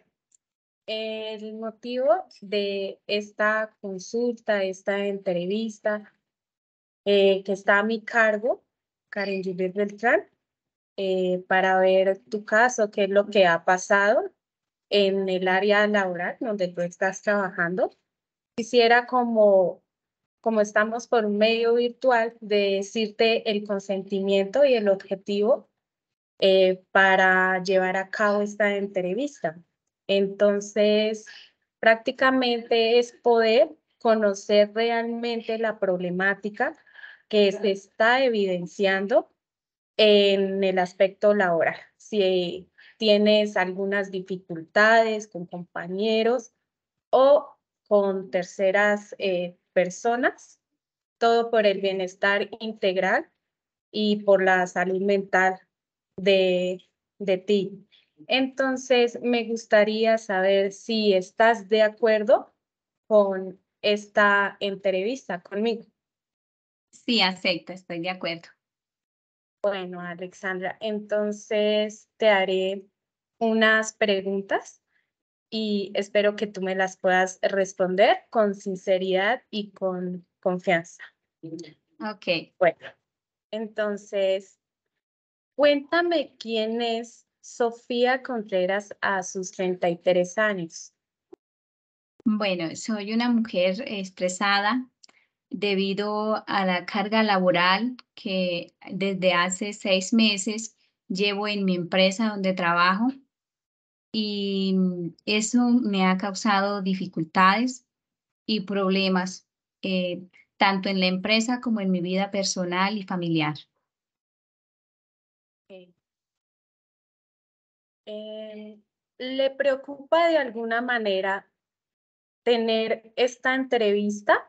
el motivo de esta consulta, esta entrevista que está a mi cargo, Karen Juliet Beltrán, para ver tu caso, qué es lo que ha pasado en el área laboral donde tú estás trabajando. Quisiera como estamos por un medio virtual, de decirte el consentimiento y el objetivo para llevar a cabo esta entrevista. Entonces, prácticamente es poder conocer realmente la problemática que se está evidenciando en el aspecto laboral. Si tienes algunas dificultades con compañeros o con terceras personas, todo por el bienestar integral y por la salud mental de ti. Entonces, me gustaría saber si estás de acuerdo con esta entrevista conmigo. Sí, acepto, estoy de acuerdo. Bueno, Alexandra, entonces te haré unas preguntas y espero que tú me las puedas responder con sinceridad y con confianza. Ok. Bueno, entonces, cuéntame quién es Sofía Contreras a sus 33 años. Bueno, soy una mujer estresada debido a la carga laboral que desde hace 6 meses llevo en mi empresa donde trabajo y eso me ha causado dificultades y problemas, tanto en la empresa como en mi vida personal y familiar. Okay. ¿Le preocupa de alguna manera tener esta entrevista?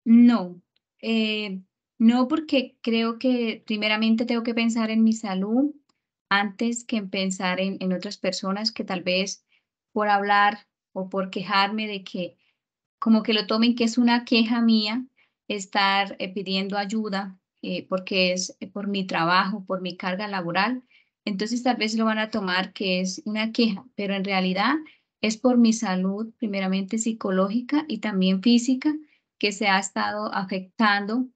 No, no porque creo que primeramente tengo que pensar en mi salud antes que en pensar en otras personas que tal vez por hablar o por quejarme de que como que lo tomen que es una queja mía estar pidiendo ayuda porque es por mi trabajo, por mi carga laboral. Entonces tal vez lo van a tomar que es una queja, pero en realidad es por mi salud, primeramente psicológica y también física, que se ha estado afectando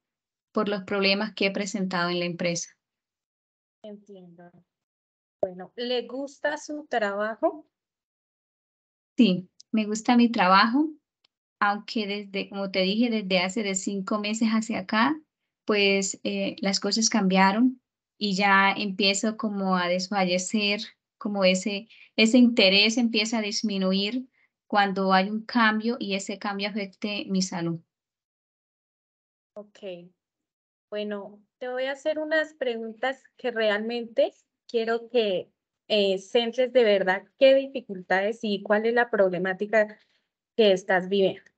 por los problemas que he presentado en la empresa. Entiendo. Bueno, ¿le gusta su trabajo? Sí, me gusta mi trabajo, aunque desde, como te dije, desde hace de 5 meses hacia acá, pues las cosas cambiaron y ya empiezo como a desfallecer, como ese interés empieza a disminuir cuando hay un cambio y ese cambio afecte mi salud. Ok. Bueno, te voy a hacer unas preguntas que realmente quiero que centres de verdad qué dificultades y cuál es la problemática que estás viviendo.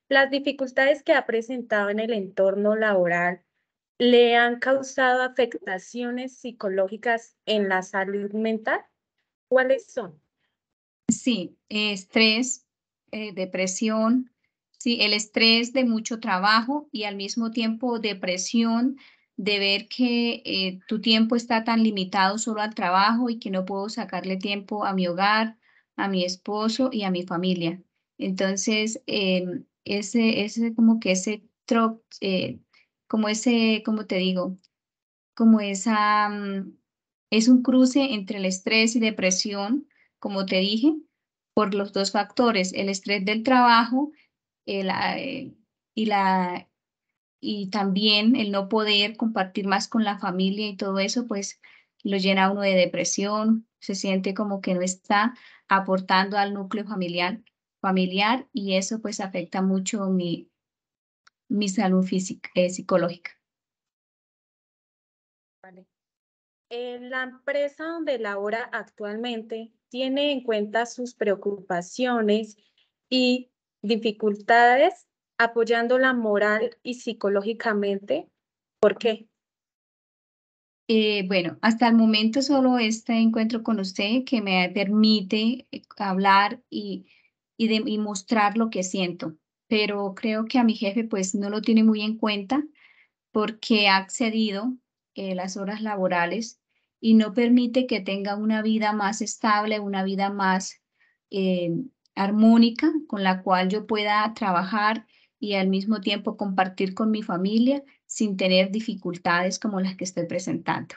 Las dificultades que ha presentado en el entorno laboral le han causado afectaciones psicológicas en la salud mental. ¿Cuáles son? Sí, estrés, depresión, sí, el estrés de mucho trabajo y al mismo tiempo depresión de ver que tu tiempo está tan limitado solo al trabajo y que no puedo sacarle tiempo a mi hogar, a mi esposo y a mi familia. Entonces, ese como que como ese, como te digo, como es un cruce entre el estrés y depresión, como te dije, por los dos factores, el estrés del trabajo el, y, y también el no poder compartir más con la familia y todo eso, pues lo llena a uno de depresión, se siente como que no está aportando al núcleo familiar y eso pues afecta mucho mi salud física, psicológica. Vale. La empresa donde labora actualmente tiene en cuenta sus preocupaciones y dificultades apoyándola moral y psicológicamente. ¿Por qué? Bueno, hasta el momento solo este encuentro con usted que me permite hablar y mostrar lo que siento, pero creo que a mi jefe pues no lo tiene muy en cuenta porque ha accedido las horas laborales y no permite que tenga una vida más estable, una vida más eh, armónica con la cual yo pueda trabajar y al mismo tiempo compartir con mi familia sin tener dificultades como las que estoy presentando.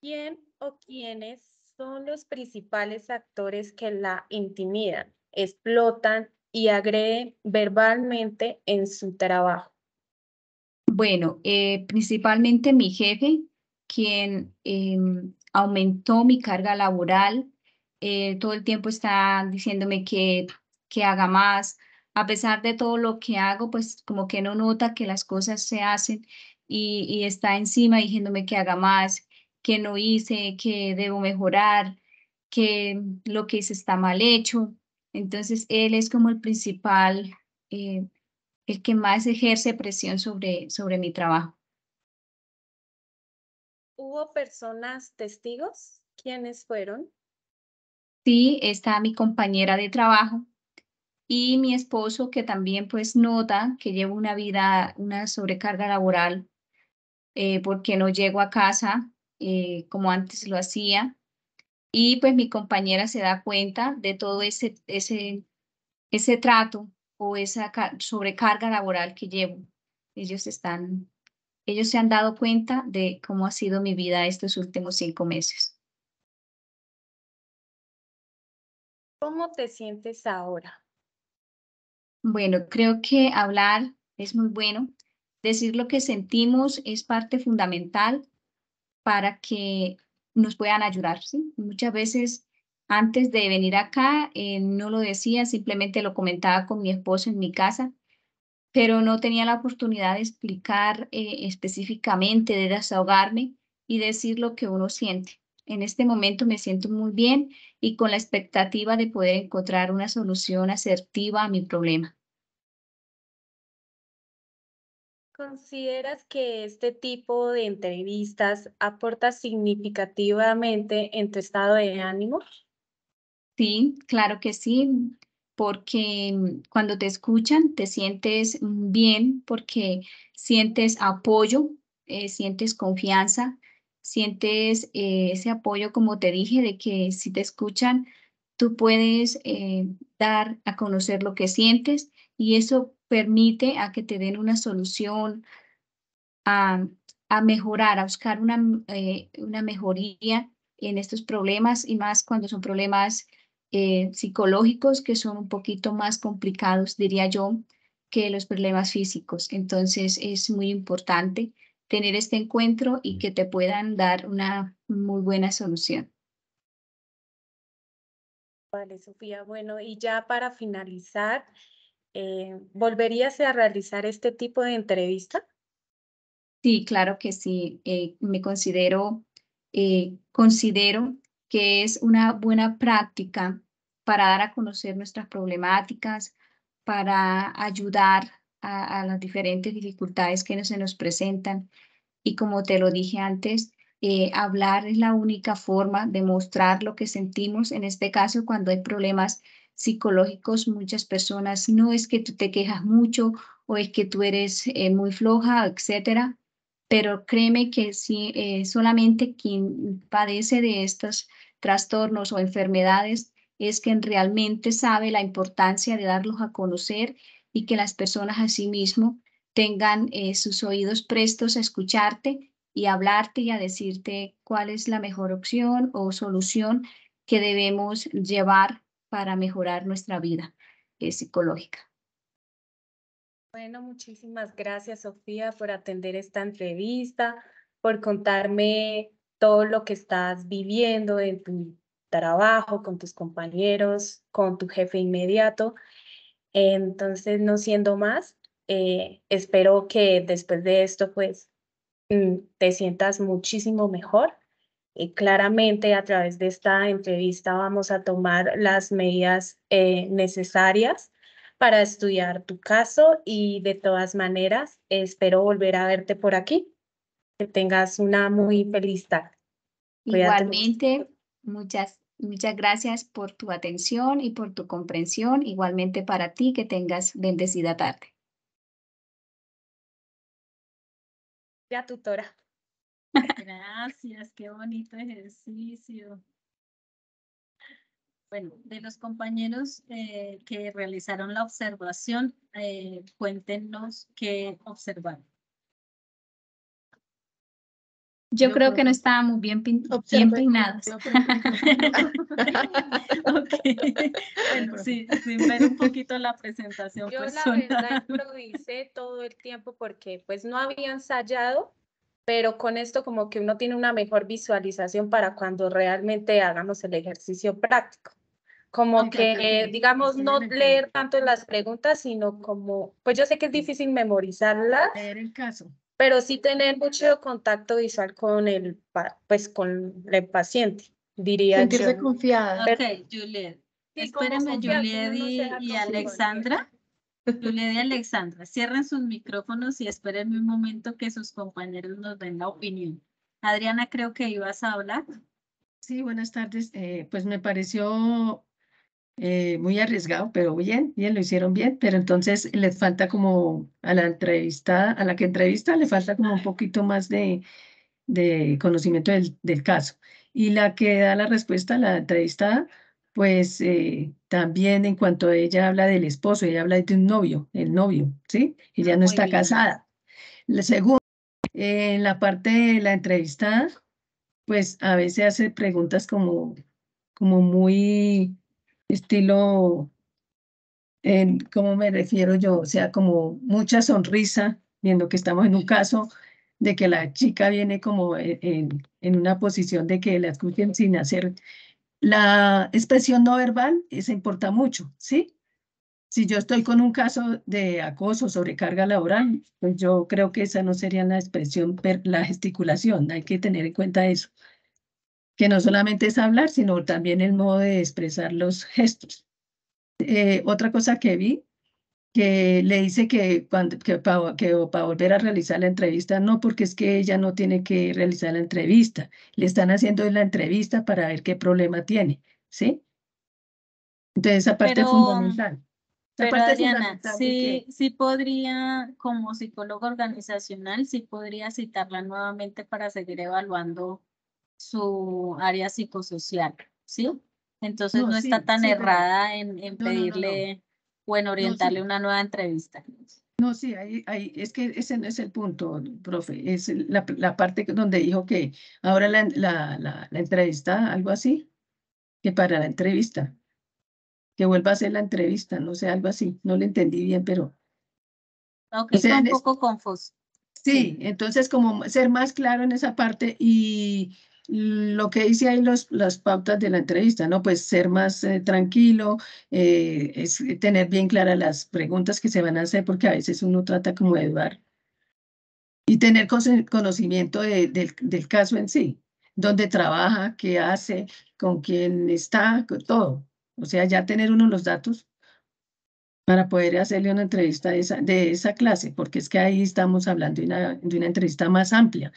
¿Quién o quiénes son los principales actores que la intimidan, explotan y agreden verbalmente en su trabajo? Bueno, principalmente mi jefe, quien aumentó mi carga laboral todo el tiempo está diciéndome que haga más. A pesar de todo lo que hago, pues como que no nota que las cosas se hacen y está encima diciéndome que haga más, que no hice, que debo mejorar, que lo que hice está mal hecho. Entonces, él es como el principal, el que más ejerce presión sobre mi trabajo. ¿Hubo personas testigos? ¿Quiénes fueron? Sí, está mi compañera de trabajo y mi esposo, que también pues nota que llevo una sobrecarga laboral, porque no llego a casa como antes lo hacía. Y pues mi compañera se da cuenta de todo ese trato o esa sobrecarga laboral que llevo. Ellos se han dado cuenta de cómo ha sido mi vida estos últimos 5 meses. ¿Cómo te sientes ahora? Bueno, creo que hablar es muy bueno. Decir lo que sentimos es parte fundamental para que nos puedan ayudar, ¿sí? Muchas veces antes de venir acá no lo decía, simplemente lo comentaba con mi esposo en mi casa, pero no tenía la oportunidad de explicar específicamente, de desahogarme y decir lo que uno siente. En este momento me siento muy bien y con la expectativa de poder encontrar una solución asertiva a mi problema. ¿Consideras que este tipo de entrevistas aporta significativamente en tu estado de ánimo? Sí, claro que sí, porque cuando te escuchan te sientes bien, porque sientes apoyo, sientes confianza, sientes ese apoyo, como te dije, de que si te escuchan, tú puedes dar a conocer lo que sientes y eso permite a que te den una solución, a, a mejorar, a buscar una mejoría en estos problemas y más cuando son problemas psicológicos que son un poquito más complicados, diría yo, que los problemas físicos. Entonces es muy importante tener este encuentro y que te puedan dar una muy buena solución. Vale, Sofía. Bueno, y ya para finalizar, ¿volverías a realizar este tipo de entrevista? Sí, claro que sí. Me considero que es una buena práctica para dar a conocer nuestras problemáticas, para ayudar a las diferentes dificultades que se nos presentan. Y como te lo dije antes, hablar es la única forma de mostrar lo que sentimos. En este caso, cuando hay problemas psicológicos, muchas personas no es que tú te quejas mucho o es que tú eres muy floja, etcétera, pero créeme que sí, solamente quien padece de estos trastornos o enfermedades es quien realmente sabe la importancia de darlos a conocer y que las personas asimismo tengan sus oídos prestos a escucharte y a hablarte y a decirte cuál es la mejor opción o solución que debemos llevar para mejorar nuestra vida psicológica. Bueno, muchísimas gracias, Sofía, por atender esta entrevista, por contarme todo lo que estás viviendo en tu trabajo, con tus compañeros, con tu jefe inmediato. Entonces, no siendo más, espero que después de esto, pues, te sientas muchísimo mejor. Claramente, a través de esta entrevista vamos a tomar las medidas necesarias para estudiar tu caso y de todas maneras, espero volver a verte por aquí. Que tengas una muy feliz tarde. Cuídate mucho. Igualmente, muchas gracias por tu atención y por tu comprensión. Igualmente para ti, que tengas bendecida tarde. Ya, tutora. Gracias, qué bonito ejercicio. Bueno, de los compañeros que realizaron la observación, cuéntenos qué observaron. Yo creo que no estábamos bien peinados. Okay. Bueno, sí, sin ver un poquito la presentación Yo la personal. verdad improvisé todo el tiempo porque pues no había ensayado, pero con esto como que uno tiene una mejor visualización para cuando realmente hagamos el ejercicio práctico. Como Ok, que, digamos, no leer tanto las preguntas, sino como, pues yo sé que es difícil memorizarlas, Leer el caso. pero sí tener mucho contacto visual con pues con el paciente, diría Sentirse yo. confiada. Ok, Juliet. Sí, como Espérenme, confiar, que Juliet uno no sea y como- Alexandra. Juliet y Alexandra, cierren sus micrófonos y espérenme un momento que sus compañeros nos den la opinión. Adriana, creo que ibas a hablar. Sí, buenas tardes. Pues me pareció muy arriesgado, pero bien, lo hicieron bien, pero entonces les falta como a la entrevistada, a la que entrevista, le falta como un poquito más de conocimiento del caso. Y la que da la respuesta, la entrevistada, pues también en cuanto ella habla del esposo, ella habla de un novio, el novio, ¿sí? Ella no Muy está bien. casada. La segunda, en la parte de la entrevistada, pues a veces hace preguntas como muy estilo, ¿cómo me refiero yo? O sea, como mucha sonrisa, viendo que estamos en un caso de que la chica viene como en una posición de que la escuchen sin hacer. La expresión no verbal, esa importa mucho, ¿sí? Si yo estoy con un caso de acoso, sobrecarga laboral, pues yo creo que esa no sería la expresión, la gesticulación, hay que tener en cuenta eso, que no solamente es hablar, sino también el modo de expresar los gestos. Otra cosa que vi, que le dice que, para volver a realizar la entrevista, no, porque es que ella no tiene que realizar la entrevista, le están haciendo la entrevista para ver qué problema tiene, ¿sí? Entonces esa parte es fundamental. Esa Pero parte es Adriana, fundamental sí, porque sí podría, como psicólogo organizacional, sí podría citarla nuevamente para seguir evaluando su área psicosocial, ¿sí? Entonces no, no está sí, tan sí, pero errada en no. pedirle o en No, orientarle sí, una nueva entrevista. no, sí, es que ese no es el punto, profe, es la parte donde dijo que ahora la entrevista, algo así, que para la entrevista, que vuelva a hacer la entrevista, no sé, algo así, no le entendí bien, pero, Ok, o sea, fue un poco confuso. sí, entonces como ser más claro en esa parte y lo que dice ahí las pautas de la entrevista, ¿no? Pues ser más tranquilo, es tener bien claras las preguntas que se van a hacer, porque a veces uno trata como de dudar y tener conocimiento del caso en sí, dónde trabaja, qué hace, con quién está, con todo. O sea, ya tener uno los datos para poder hacerle una entrevista de esa clase, porque es que ahí estamos hablando de una entrevista más amplia.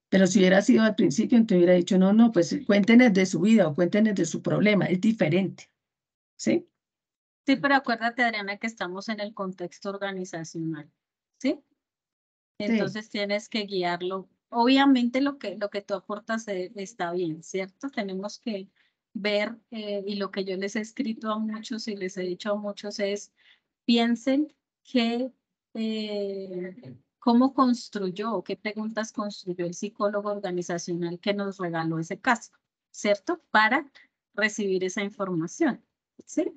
Pero si hubiera sido al principio, entonces hubiera dicho, no, pues cuéntenos de su vida o cuéntenos de su problema, es diferente, ¿sí? Sí, pero acuérdate, Adriana, que estamos en el contexto organizacional, ¿sí? Sí, Entonces tienes que guiarlo. Obviamente lo que tú aportas está bien, ¿cierto? Tenemos que ver, y lo que yo les he escrito a muchos y les he dicho a muchos es, piensen que, cómo construyó, o qué preguntas construyó el psicólogo organizacional que nos regaló ese caso, ¿cierto? Para recibir esa información, ¿sí?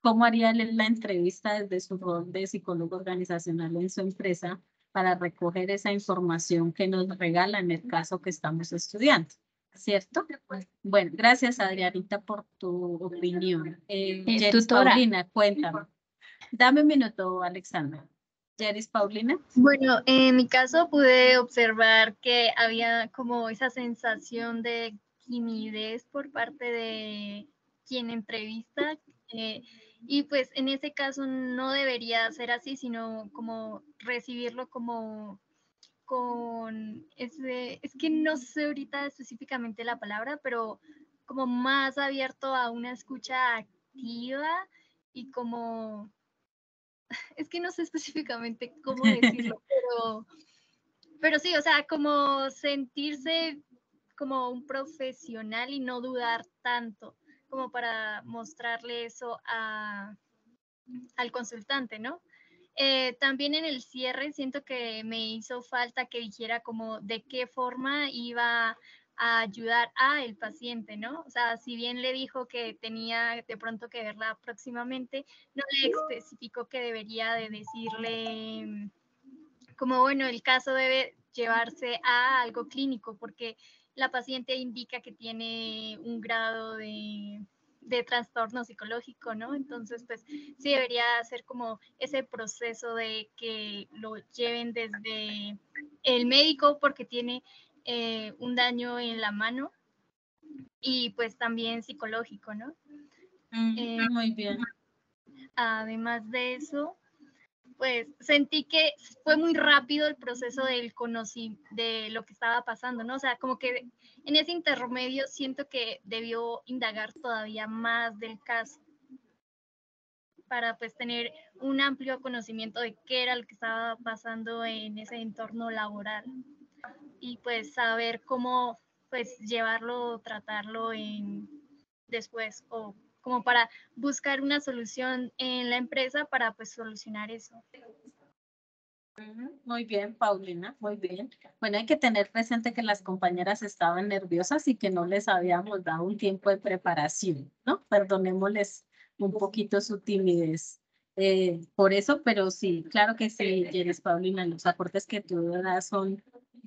¿Cómo haría él la entrevista desde su rol de psicólogo organizacional en su empresa para recoger esa información que nos regala en el caso que estamos estudiando? ¿Cierto? Bueno, gracias Adrianita por tu opinión. Jeris Tutora, Paulina, cuéntame. Dame un minuto, Alexandra. Jeris Paulina. Bueno, en mi caso pude observar que había como esa sensación de timidez por parte de quien entrevista, y pues en ese caso no debería ser así, sino como recibirlo como con ese, es que no sé ahorita específicamente la palabra, pero como más abierto a una escucha activa y como, es que no sé específicamente cómo decirlo, pero sí, o sea, como sentirse como un profesional y no dudar tanto, como para mostrarle eso al consultante, ¿no? También en el cierre siento que me hizo falta que dijera como de qué forma iba a ayudar a el paciente, ¿no? O sea, si bien le dijo que tenía de pronto que verla próximamente, no le especificó que debería de decirle como, bueno, el caso llevarse a algo clínico, porque la paciente indica que tiene un grado de trastorno psicológico, ¿no? Entonces, pues sí debería ser como ese proceso de que lo lleven desde el médico porque tiene un daño en la mano y pues también psicológico, ¿no? Muy bien. Además de eso, pues sentí que fue muy rápido el proceso del de lo que estaba pasando, ¿no? O sea, como que en ese intermedio siento que debió indagar todavía más del caso para pues tener un amplio conocimiento de qué era lo que estaba pasando en ese entorno laboral y pues saber cómo pues llevarlo, tratarlo después o como para buscar una solución en la empresa para pues solucionar eso. Muy bien, Paulina, muy bien. Bueno, hay que tener presente que las compañeras estaban nerviosas y que no les habíamos dado un tiempo de preparación, ¿no? Perdonémosles un poquito su timidez por eso, pero sí, claro que sí, Jeres, Paulina, los aportes que tú das son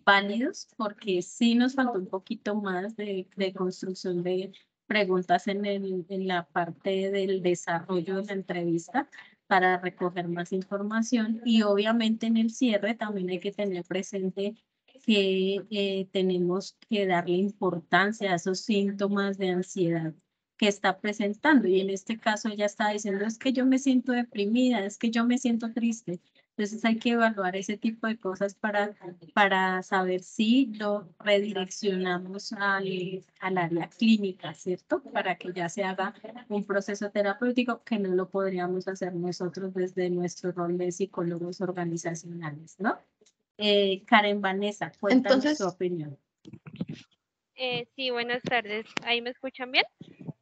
válidos porque sí nos faltó un poquito más de construcción de preguntas en la parte del desarrollo de la entrevista para recoger más información y obviamente en el cierre también hay que tener presente que tenemos que darle importancia a esos síntomas de ansiedad que está presentando y en este caso ella está diciendo es que yo me siento deprimida, es que yo me siento triste. Entonces hay que evaluar ese tipo de cosas para saber si lo redireccionamos al área clínica, ¿cierto? Para que ya se haga un proceso terapéutico que no lo podríamos hacer nosotros desde nuestro rol de psicólogos organizacionales, ¿no? Karen Vanessa, cuéntanos Entonces, tu opinión. Sí, buenas tardes. ¿Ahí me escuchan bien?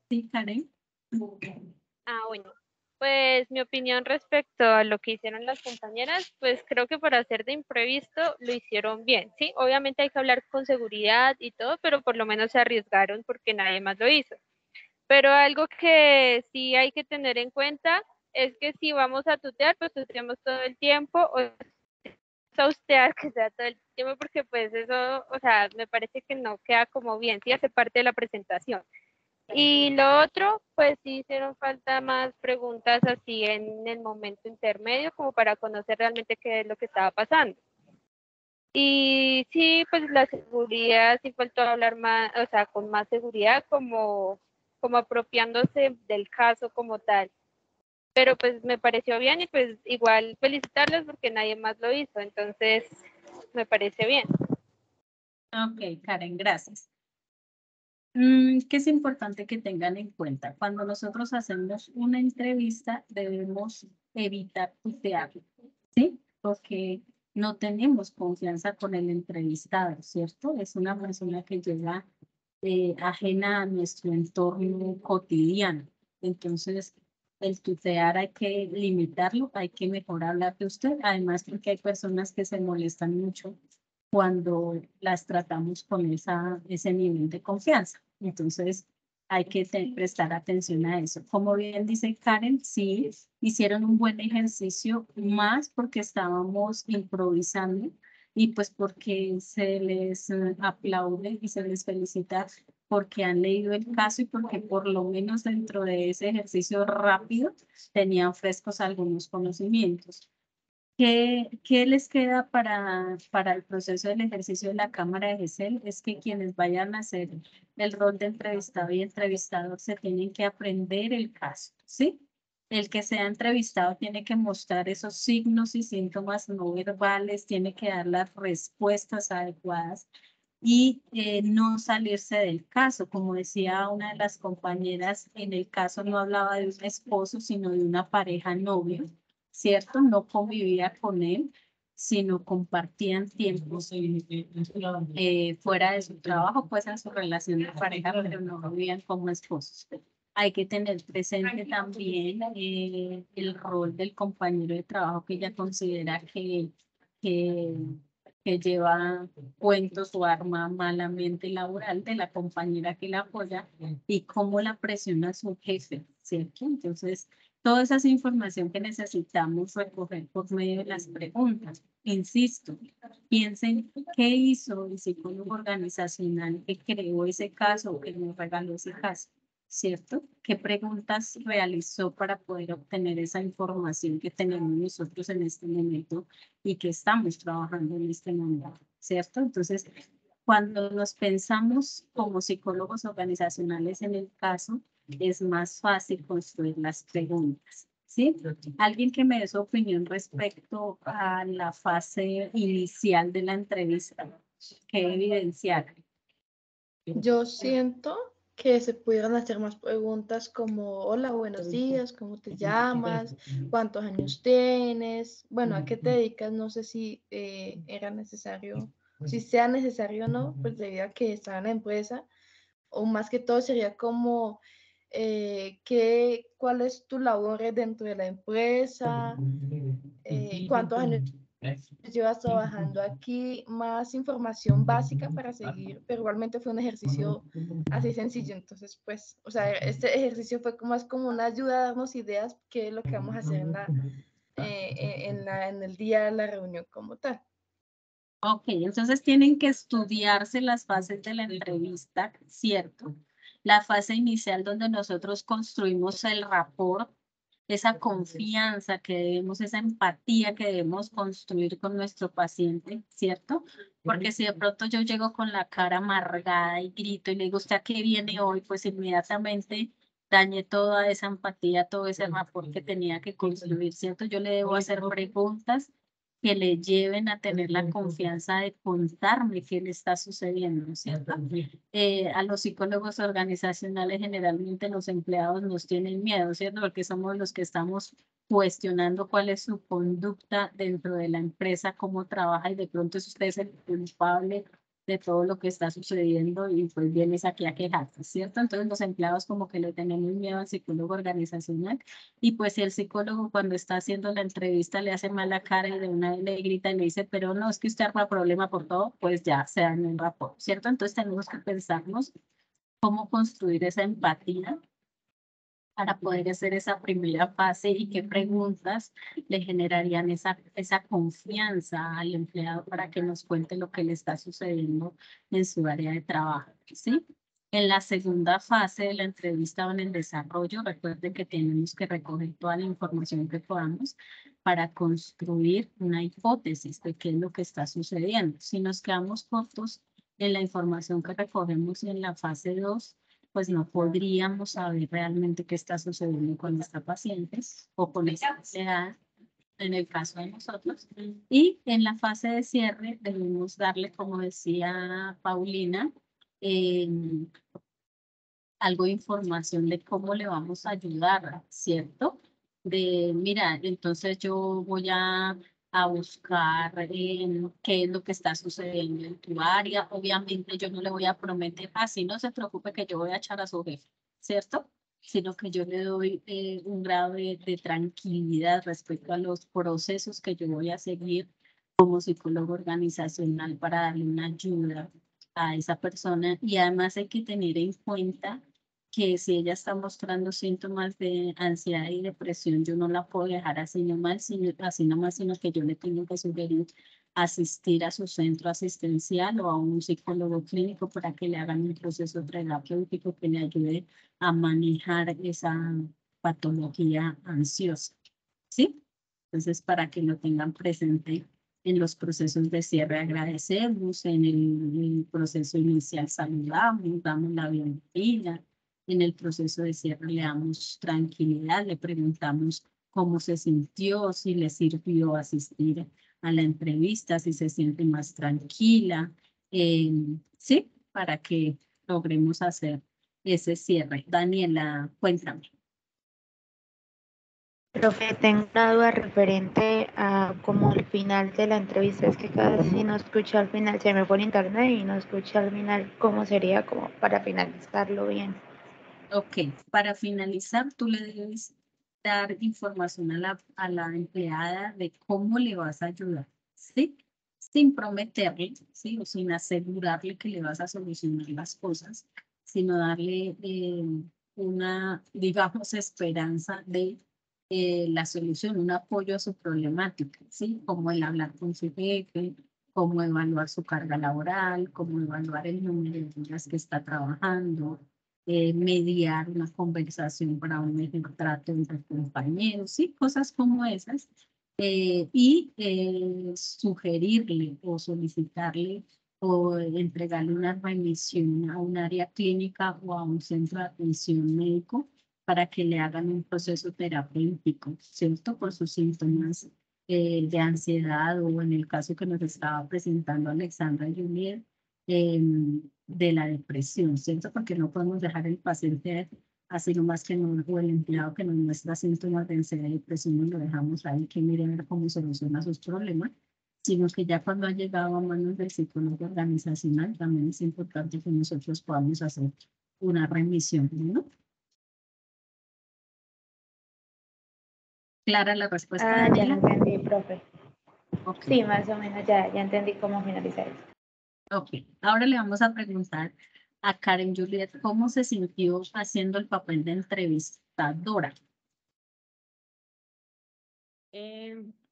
Sí, Karen. Bueno. Pues mi opinión respecto a lo que hicieron las compañeras, pues creo que para hacer de imprevisto lo hicieron bien, ¿sí? Obviamente hay que hablar con seguridad y todo, pero por lo menos se arriesgaron porque nadie más lo hizo. Pero algo que sí hay que tener en cuenta es que si vamos a tutear, pues tuteamos todo el tiempo o saustear que sea todo el tiempo porque pues eso, o sea, me parece que no queda como bien, sí hace parte de la presentación. Y lo otro, pues sí hicieron falta más preguntas así en el momento intermedio como para conocer realmente qué es lo que estaba pasando. Y sí, pues la seguridad, sí faltó hablar más, o sea, con más seguridad como apropiándose del caso como tal. Pero pues me pareció bien y pues igual felicitarlos porque nadie más lo hizo, entonces me parece bien. Ok, Karen, gracias. ¿Qué es importante que tengan en cuenta? Cuando nosotros hacemos una entrevista, debemos evitar tutearlo, ¿sí? Porque no tenemos confianza con el entrevistado, ¿cierto? Es una persona que llega ajena a nuestro entorno cotidiano. Entonces, el tutear hay que limitarlo, hay que mejor hablar de usted, además porque hay personas que se molestan mucho cuando las tratamos con ese nivel de confianza. Entonces, hay que prestar atención a eso. Como bien dice Karen, sí, hicieron un buen ejercicio, más porque estábamos improvisando y pues porque se les aplaude y se les felicita porque han leído el caso y porque por lo menos dentro de ese ejercicio rápido tenían frescos algunos conocimientos. ¿Qué les queda para el proceso del ejercicio de la Cámara de GESEL? Es que quienes vayan a hacer el rol de entrevistado y entrevistador se tienen que aprender el caso, ¿sí? El que sea entrevistado tiene que mostrar esos signos y síntomas no verbales, tiene que dar las respuestas adecuadas y no salirse del caso. Como decía una de las compañeras, en el caso no hablaba de un esposo, sino de una pareja novia, ¿cierto? No convivía con él, sino compartían tiempos fuera de su trabajo, pues en su relación de pareja, pero no vivían como esposos. Hay que tener presente también el rol del compañero de trabajo que ella considera que, que lleva cuentos o arma malamente laboral de la compañera que la apoya y cómo la presiona su jefe, ¿cierto? Entonces, toda esa es información que necesitamos recoger por medio de las preguntas. Insisto, piensen ¿qué hizo el psicólogo organizacional que creó ese caso o que nos regaló ese caso? ¿Cierto? ¿Qué preguntas realizó para poder obtener esa información que tenemos nosotros en este momento y que estamos trabajando en este momento? ¿Cierto? Entonces, cuando nos pensamos como psicólogos organizacionales en el caso, es más fácil construir las preguntas. ¿Sí? Alguien que me dé su opinión respecto a la fase inicial de la entrevista, que evidenciar. Yo siento que se pudieran hacer más preguntas como, hola, buenos días, ¿cómo te llamas? ¿Cuántos años tienes? Bueno, ¿a qué te dedicas? No sé si era necesario, si sea necesario o no, pues debido a que estaba en la empresa, o más que todo sería como, ¿cuál es tu labor dentro de la empresa? ¿Cuántos años llevas trabajando aquí? Más información básica para seguir, pero igualmente fue un ejercicio así sencillo. Entonces, pues, o sea, este ejercicio fue más como una ayuda a darnos ideas qué es lo que vamos a hacer en el día de la reunión como tal. Ok, entonces tienen que estudiarse las fases de la entrevista, ¿cierto? La fase inicial donde nosotros construimos el rapport, esa confianza que debemos, esa empatía que debemos construir con nuestro paciente, ¿cierto? Porque si de pronto yo llego con la cara amargada y grito y le digo, ¿usted a qué viene hoy? Pues inmediatamente dañé toda esa empatía, todo ese rapport que tenía que construir, ¿cierto? Yo le debo hacer preguntas que le lleven a tener la confianza de contarme qué le está sucediendo, ¿cierto? A los psicólogos organizacionales generalmente los empleados nos tienen miedo, ¿cierto? Porque somos los que estamos cuestionando cuál es su conducta dentro de la empresa, cómo trabaja y de pronto es usted el culpable de todo lo que está sucediendo y pues vienes aquí a quejarte, ¿cierto? Entonces los empleados como que le tenemos miedo al psicólogo organizacional y pues si el psicólogo cuando está haciendo la entrevista le hace mala cara y de una vez le grita y le dice, pero no, es que usted arma problema por todo, pues ya se dan un rapport, ¿cierto? Entonces tenemos que pensarnos cómo construir esa empatía para poder hacer esa primera fase y qué preguntas le generarían esa confianza al empleado para que nos cuente lo que le está sucediendo en su área de trabajo, ¿sí? En la segunda fase de la entrevista o en el desarrollo, recuerden que tenemos que recoger toda la información que podamos para construir una hipótesis de qué es lo que está sucediendo. Si nos quedamos cortos en la información que recogemos en la fase 2, pues no podríamos saber realmente qué está sucediendo con esta paciente o con esta edad, en el caso de nosotros. Y en la fase de cierre debemos darle, como decía Paulina, algo de información de cómo le vamos a ayudar, ¿cierto? De, mira, entonces yo voy a buscar qué es lo que está sucediendo en tu área. Obviamente yo no le voy a prometer, así no se preocupe que yo voy a echar a su jefe, ¿cierto? Sino que yo le doy un grado de tranquilidad respecto a los procesos que yo voy a seguir como psicólogo organizacional para darle una ayuda a esa persona. Y además hay que tener en cuenta que si ella está mostrando síntomas de ansiedad y depresión, yo no la puedo dejar así nomás, sino que yo le tengo que sugerir asistir a su centro asistencial o a un psicólogo clínico para que le hagan un proceso terapéutico que le ayude a manejar esa patología ansiosa, ¿sí? Entonces, para que lo tengan presente en los procesos de cierre, agradecemos, en el proceso inicial saludamos, damos la bienvenida, en el proceso de cierre le damos tranquilidad, le preguntamos cómo se sintió, si le sirvió asistir a la entrevista, si se siente más tranquila, sí, para que logremos hacer ese cierre. Daniela, cuéntame. Profe, tengo una duda referente a como el final de la entrevista. Es que casi no escucho al final, se me pone internet y no escucho al final cómo sería como para finalizarlo bien. Ok, para finalizar, tú le debes dar información a la empleada de cómo le vas a ayudar, ¿sí? Sin prometerle, ¿sí? O sin asegurarle que le vas a solucionar las cosas, sino darle una, digamos, esperanza de la solución, un apoyo a su problemática, ¿sí? Como el hablar con su jefe, cómo evaluar su carga laboral, cómo evaluar el número de días que está trabajando, mediar una conversación para un mejor trato entre compañeros, sí, cosas como esas. Y sugerirle o solicitarle o entregarle una remisión a un área clínica o a un centro de atención médico para que le hagan un proceso terapéutico, ¿cierto? Por sus síntomas de ansiedad o en el caso que nos estaba presentando Alexandra Juliet, de la depresión, ¿cierto? Porque no podemos dejar el paciente así nomás que no, o el empleado que nos muestra síntomas de ansiedad y depresión y lo dejamos ahí que mire a ver cómo soluciona sus problemas, sino que ya cuando ha llegado a manos del psicólogo organizacional también es importante que nosotros podamos hacer una remisión, ¿no? ¿Clara la respuesta, Ah, ya Daniela? entendí, profe. Ok. Sí, más o menos ya entendí cómo finalizar esto. Ok, ahora le vamos a preguntar a Karen Juliet cómo se sintió haciendo el papel de entrevistadora.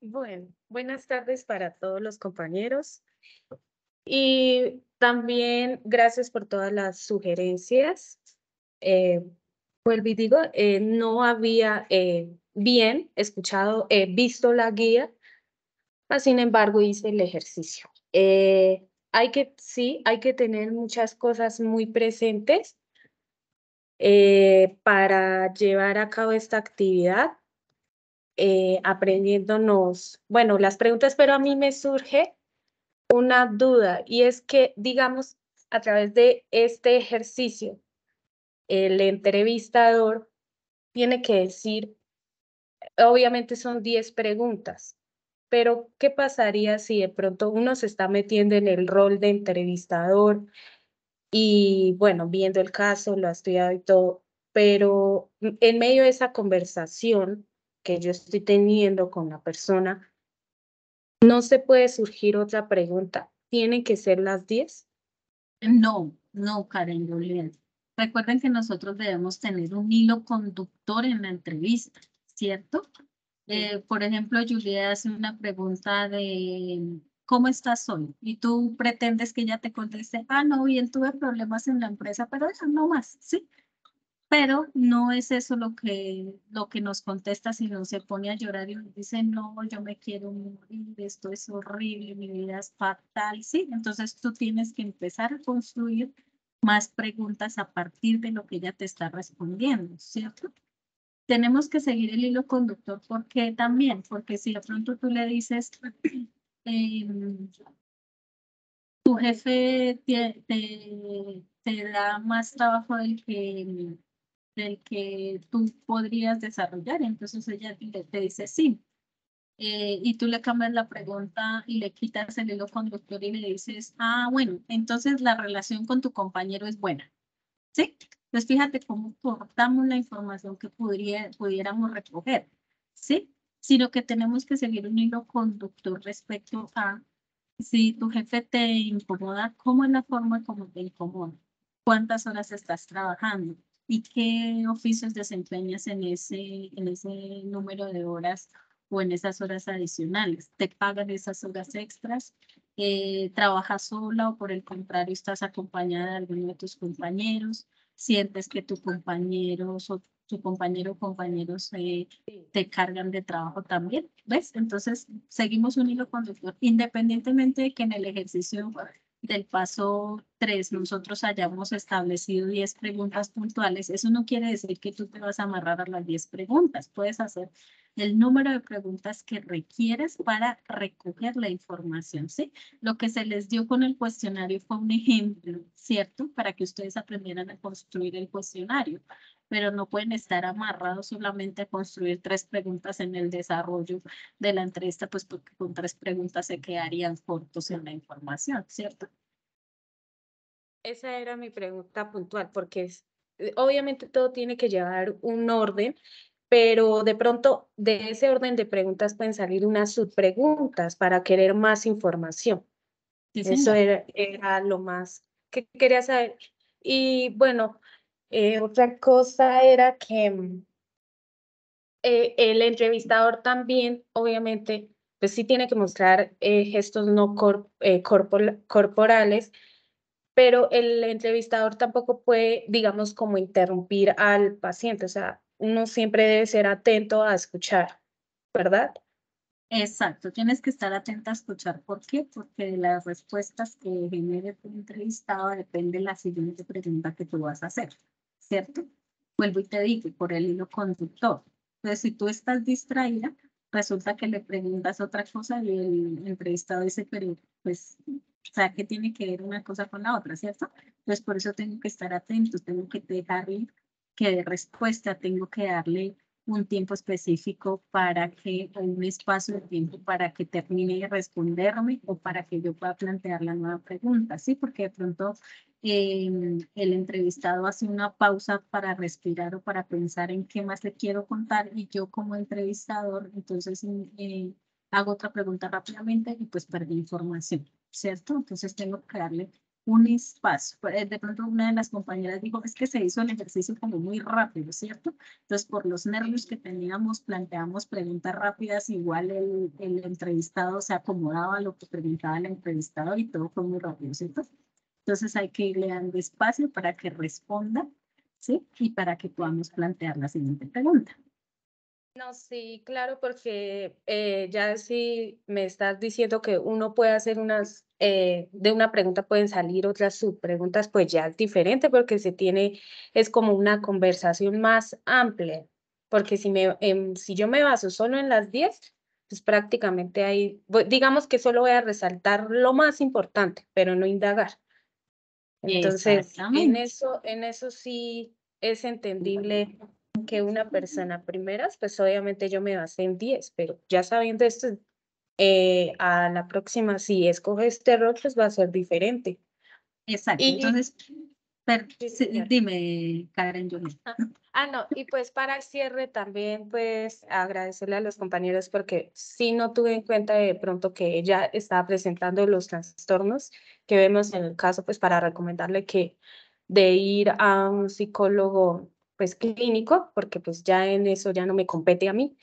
Bueno, buenas tardes para todos los compañeros. Y también gracias por todas las sugerencias. Vuelvo y digo, no había bien escuchado, visto la guía, sin embargo hice el ejercicio. Sí, hay que tener muchas cosas muy presentes para llevar a cabo esta actividad, aprendiéndonos, bueno, las preguntas, pero a mí me surge una duda y es que, digamos, a través de este ejercicio, el entrevistador tiene que decir, obviamente son 10 preguntas, pero ¿qué pasaría si de pronto uno se está metiendo en el rol de entrevistador y, bueno, viendo el caso, lo ha estudiado y todo, pero en medio de esa conversación que yo estoy teniendo con la persona, no se puede surgir otra pregunta? ¿Tienen que ser las 10? No, no, Karen Juliet. Recuerden que nosotros debemos tener un hilo conductor en la entrevista, ¿cierto? Por ejemplo, Juliet hace una pregunta de ¿cómo estás hoy? Y tú pretendes que ella te conteste, ah, no, bien, tuve problemas en la empresa, pero eso no más, ¿sí? Pero no es eso lo que nos contesta, sino se pone a llorar y nos dice, no, yo me quiero morir, esto es horrible, mi vida es fatal, ¿sí? Entonces tú tienes que empezar a construir más preguntas a partir de lo que ella te está respondiendo, ¿cierto? Tenemos que seguir el hilo conductor, ¿por qué también? Porque si de pronto tú le dices, tu jefe te da más trabajo del que tú podrías desarrollar. Entonces ella te dice sí. Y tú le cambias la pregunta y le quitas el hilo conductor y le dices, ah, bueno, entonces la relación con tu compañero es buena. ¿Sí? Pues fíjate cómo cortamos la información que pudiéramos recoger. ¿Sí? Sino que tenemos que seguir un hilo conductor respecto a si tu jefe te incomoda, ¿cómo es la forma como te incomoda? ¿Cuántas horas estás trabajando? ¿Y qué oficios desempeñas en ese número de horas o en esas horas adicionales? ¿Te pagan esas horas extras? ¿Trabajas sola o por el contrario estás acompañada de alguno de tus compañeros? ¿Sientes que tu compañero o tu compañero o compañeros te cargan de trabajo también? ¿Ves? Entonces, seguimos un hilo conductor, independientemente de que en el ejercicio del paso 3 nosotros hayamos establecido 10 preguntas puntuales. Eso no quiere decir que tú te vas a amarrar a las 10 preguntas. Puedes hacer el número de preguntas que requieres para recoger la información, ¿sí? Lo que se les dio con el cuestionario fue un ejemplo, ¿cierto? Para que ustedes aprendieran a construir el cuestionario, pero no pueden estar amarrados solamente a construir 3 preguntas en el desarrollo de la entrevista, pues porque con 3 preguntas se quedarían cortos en la información, ¿cierto? Esa era mi pregunta puntual, porque obviamente todo tiene que llevar un orden, pero de pronto de ese orden de preguntas pueden salir unas subpreguntas para querer más información. Sí, Eso señor. era lo más que quería saber. Y bueno, otra cosa era que el entrevistador también, obviamente, pues sí tiene que mostrar gestos no corporales, pero el entrevistador tampoco puede, digamos, como interrumpir al paciente, o sea, uno siempre debe ser atento a escuchar, ¿verdad? Exacto, tienes que estar atenta a escuchar. ¿Por qué? Porque de las respuestas que genere tu entrevistado depende la siguiente pregunta que tú vas a hacer, ¿cierto? Vuelvo y te digo, por el hilo conductor. Entonces, si tú estás distraída, resulta que le preguntas otra cosa y el entrevistado dice, pero pues, o sea, ¿qué tiene que ver una cosa con la otra, cierto? Entonces, por eso tengo que estar atento, tengo que dejarle que de respuesta, tengo que darle un tiempo específico para que, o un espacio de tiempo para que termine de responderme o para que yo pueda plantear la nueva pregunta, ¿sí? Porque de pronto el entrevistado hace una pausa para respirar o para pensar en qué más le quiero contar y yo como entrevistador, entonces hago otra pregunta rápidamente y pues perdí información, ¿cierto? Entonces tengo que darle un espacio. De pronto una de las compañeras dijo, es que se hizo el ejercicio como muy rápido, ¿cierto? Entonces, por los nervios que teníamos, planteamos preguntas rápidas, igual el entrevistado se acomodaba a lo que preguntaba el entrevistador y todo fue muy rápido, ¿cierto? Entonces hay que irle dando espacio para que responda, ¿sí? Y para que podamos plantear la siguiente pregunta. No, sí, claro, porque ya si me estás diciendo que uno puede hacer unas, de una pregunta pueden salir otras subpreguntas, pues ya es diferente porque es como una conversación más amplia, porque si yo me baso solo en las 10, pues prácticamente ahí, digamos que solo voy a resaltar lo más importante, pero no indagar. Entonces, en eso sí es entendible que una persona primeras, pues obviamente yo me basé en 10, pero ya sabiendo esto, a la próxima, si escoge este rol, pues va a ser diferente. Exacto, Y, entonces, sí, señora. dime, Karen, Juliet. No, y pues para el cierre también, pues agradecerle a los compañeros porque sí no tuve en cuenta de pronto que ella estaba presentando los trastornos que vemos en el caso, pues para recomendarle que de ir a un psicólogo pues clínico, porque pues ya en eso ya no me compete a mí.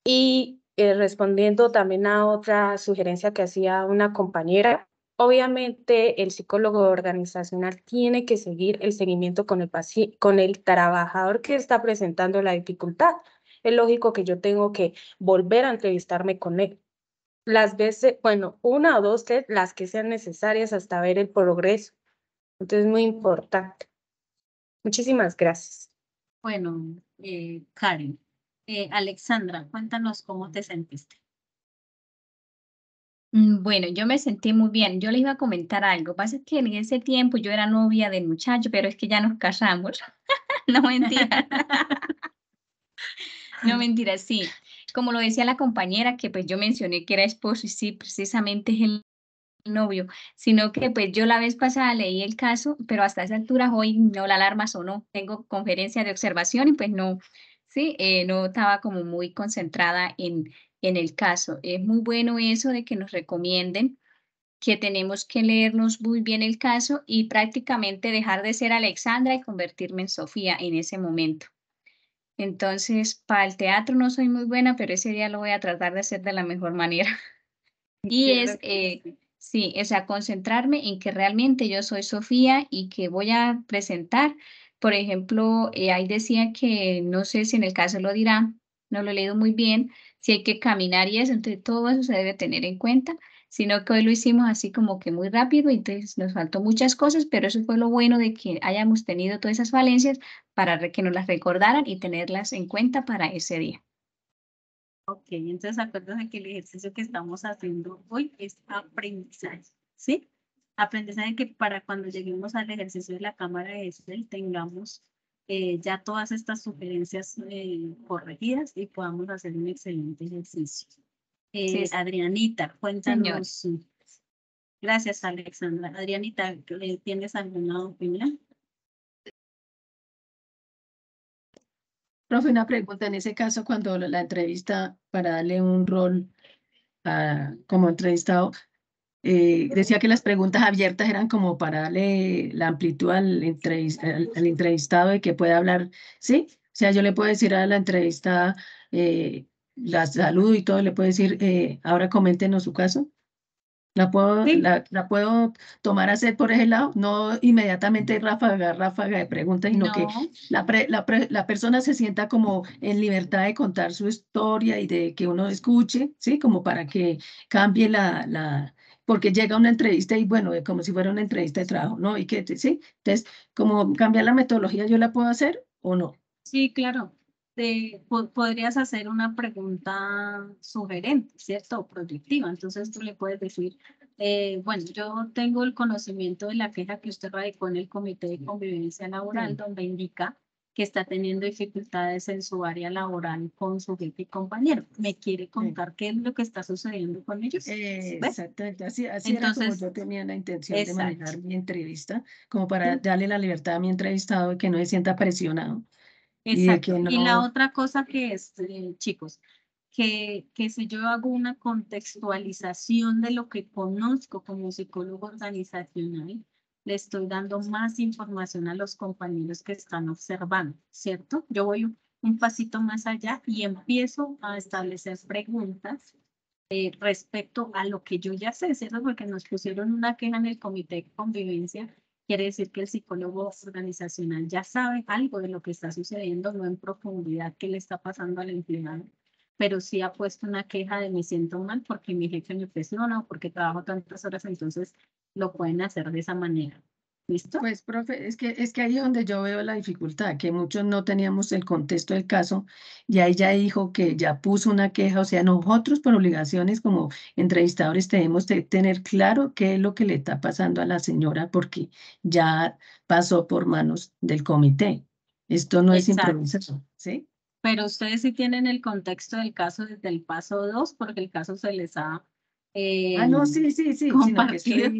Y respondiendo también a otra sugerencia que hacía una compañera, obviamente el psicólogo organizacional tiene que seguir el seguimiento con con el trabajador que está presentando la dificultad. Es lógico que yo tengo que volver a entrevistarme con él. Las veces, bueno, una o dos, tres, las que sean necesarias hasta ver el progreso. Entonces, es muy importante. Muchísimas gracias. Bueno, Karen, Alexandra, cuéntanos cómo te sentiste. Bueno, yo me sentí muy bien. Yo le iba a comentar algo. Pasa que en ese tiempo yo era novia del muchacho, pero es que ya nos casamos. No, mentira. No, mentira, sí. Como lo decía la compañera, que pues yo mencioné que era esposo y sí, precisamente es el novio, sino que pues yo la vez pasada leí el caso, pero hasta esa altura hoy no, la alarma sonó. Tengo conferencia de observación y pues no, sí, no estaba como muy concentrada en el caso. Es muy bueno eso de que nos recomienden que tenemos que leernos muy bien el caso y prácticamente dejar de ser Alexandra y convertirme en Sofía en ese momento. Entonces, para el teatro no soy muy buena, pero ese día lo voy a tratar de hacer de la mejor manera. Y es, sí, o sea, concentrarme en que realmente yo soy Sofía y que voy a presentar. Por ejemplo, ahí decía que, no sé si en el caso lo dirá, no lo he leído muy bien, si hay que caminar y eso, entonces todo eso se debe tener en cuenta, sino que hoy lo hicimos así como que muy rápido, entonces nos faltó muchas cosas, pero eso fue lo bueno de que hayamos tenido todas esas falencias para que nos las recordaran y tenerlas en cuenta para ese día. Ok, entonces acuérdense que el ejercicio que estamos haciendo hoy es aprendizaje, ¿sí? Aprendizaje que para cuando lleguemos al ejercicio de la cámara de Excel tengamos ya todas estas sugerencias corregidas y podamos hacer un excelente ejercicio. Sí, Adrianita, señor. cuéntanos. Gracias, Alexandra. Adrianita, ¿tienes alguna opinión? Profe, una pregunta en ese caso, cuando la entrevista para darle un rol como entrevistado, decía que las preguntas abiertas eran como para darle la amplitud al entrevistado de que pueda hablar, ¿sí? O sea, yo le puedo decir a la entrevistada, la saludo y todo, le puedo decir, ahora coméntenos su caso. Sí. La puedo tomar a hacer por ese lado, no inmediatamente ráfaga de preguntas, sino que No, la persona se sienta como en libertad de contar su historia y de que uno escuche, ¿sí? Como para que cambie porque llega una entrevista y bueno, es como si fuera una entrevista de trabajo, ¿no? Y que, ¿sí? Entonces, como cambiar la metodología, ¿yo la puedo hacer o no? sí, claro. Podrías hacer una pregunta sugerente, ¿cierto? O proyectiva. Entonces tú le puedes decir, bueno, yo tengo el conocimiento de la queja que usted radicó en el Comité de Convivencia Laboral, Sí. donde indica que está teniendo dificultades en su área laboral con su jefe y compañero. ¿Me quiere contar qué es lo que está sucediendo con ellos? ¿Ves? Exactamente, así era como Entonces, yo tenía la intención de exacto. manejar mi entrevista, como para darle la libertad a mi entrevistado y que no se sienta presionado. Y de que Exacto. Y la no, otra cosa que es, chicos, que si yo hago una contextualización de lo que conozco como psicólogo organizacional, le estoy dando más información a los compañeros que están observando, ¿cierto? Yo voy un pasito más allá y empiezo a establecer preguntas respecto a lo que yo ya sé, ¿cierto? Porque nos pusieron una queja en el comité de convivencia. Quiere decir que el psicólogo organizacional ya sabe algo de lo que está sucediendo, no en profundidad qué le está pasando al empleado, pero sí ha puesto una queja de me siento mal porque mi jefe me presiona o porque trabajo tantas horas, entonces lo pueden hacer de esa manera. ¿Listo? pues, profe, es que ahí es donde yo veo la dificultad, que muchos no teníamos el contexto del caso, y ahí ya dijo que ya puso una queja, o sea, nosotros por obligaciones como entrevistadores tenemos que tener claro qué es lo que le está pasando a la señora, porque ya pasó por manos del comité. Esto no es Exacto. improvisación, ¿sí? Pero ustedes sí tienen el contexto del caso desde el paso 2, porque el caso se les ha No, sí, sino que compartido.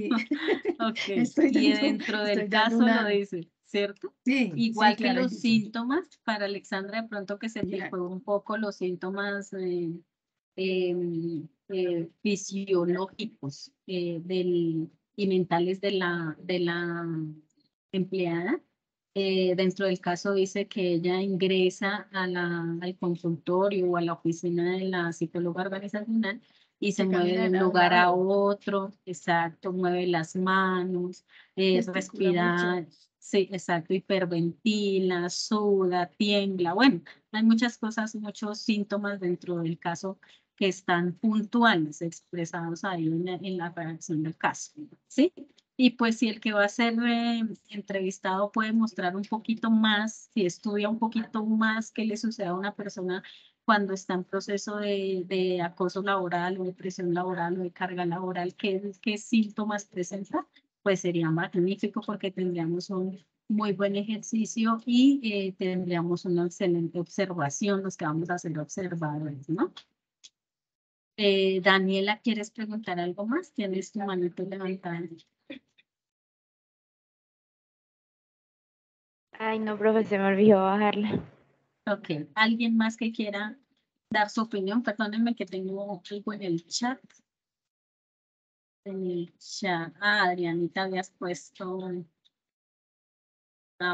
Ok, estoy y dentro del dando caso lo una, dice, ¿cierto? sí, Igual que claro, los síntomas, para Alexandra de pronto que se te ya, fue un poco los síntomas fisiológicos y mentales de la empleada. Dentro del caso dice que ella ingresa al consultorio o a la oficina de la psicóloga organizacional y se que mueve camina de de un lado a lugar a lado, otro, exacto, mueve las manos, gesticula mucho. respira, sí, exacto, hiperventila, suda, tiembla, bueno, hay muchas cosas, muchos síntomas dentro del caso que están puntuales, expresados ahí en la redacción del caso, ¿sí? Y pues si el que va a ser entrevistado puede mostrar un poquito más, si estudia un poquito más qué le sucede a una persona cuando está en proceso de acoso laboral o de presión laboral o de carga laboral, qué síntomas presenta, pues sería magnífico porque tendríamos un muy buen ejercicio y tendríamos una excelente observación, los que vamos a ser observadores, ¿no? Daniela, ¿quieres preguntar algo más? Tienes tu manito levantada. Ay, no, profe, se me olvidó bajarla. Ok, ¿alguien más que quiera dar su opinión? Perdónenme que tengo algo en el chat. En el chat. Adrianita, habías puesto.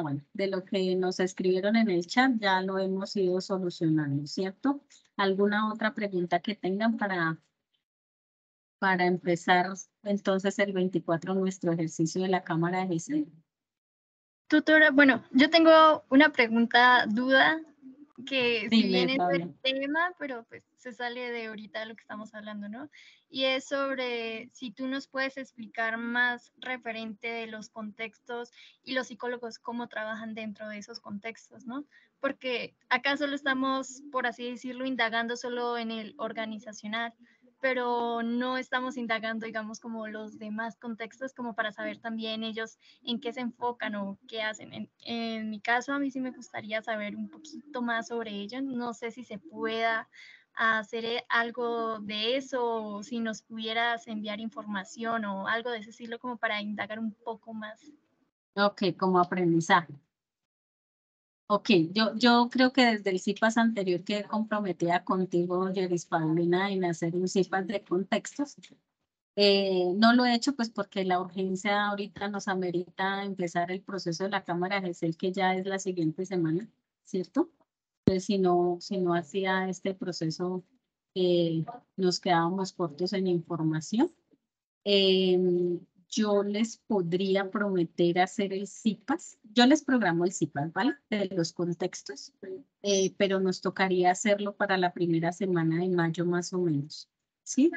Bueno, de lo que nos escribieron en el chat ya lo hemos ido solucionando, ¿cierto? ¿Alguna otra pregunta que tengan para empezar entonces el 24 nuestro ejercicio de la Cámara de Gestión? Tutora, bueno, yo tengo una pregunta, duda, que si Dime, bien es Paula. del tema, pero pues se sale de ahorita lo que estamos hablando, ¿no? Y es sobre si tú nos puedes explicar más referente de los contextos y los psicólogos cómo trabajan dentro de esos contextos, ¿no? Porque acá solo estamos, por así decirlo, indagando solo en el organizacional, pero no estamos indagando, digamos, como los demás contextos, como para saber también ellos en qué se enfocan o qué hacen. En mi caso, a mí sí me gustaría saber un poquito más sobre ello. No sé si se pueda hacer algo de eso o si nos pudieras enviar información o algo de ese estilo como para indagar un poco más. Ok, como aprendizaje. Ok, yo creo que desde el CIPAS anterior quedé comprometida contigo, Yeris Paulina, en hacer un CIPAS de contextos. No lo he hecho pues porque la urgencia ahorita nos amerita empezar el proceso de la Cámara de GESEL, que ya es la siguiente semana, ¿cierto? Entonces, si no hacía este proceso, nos quedábamos cortos en información. Yo les podría prometer hacer el CIPAS. Yo les programo el CIPAS, ¿vale? De los contextos, pero nos tocaría hacerlo para la primera semana de mayo más o menos, ¿sí?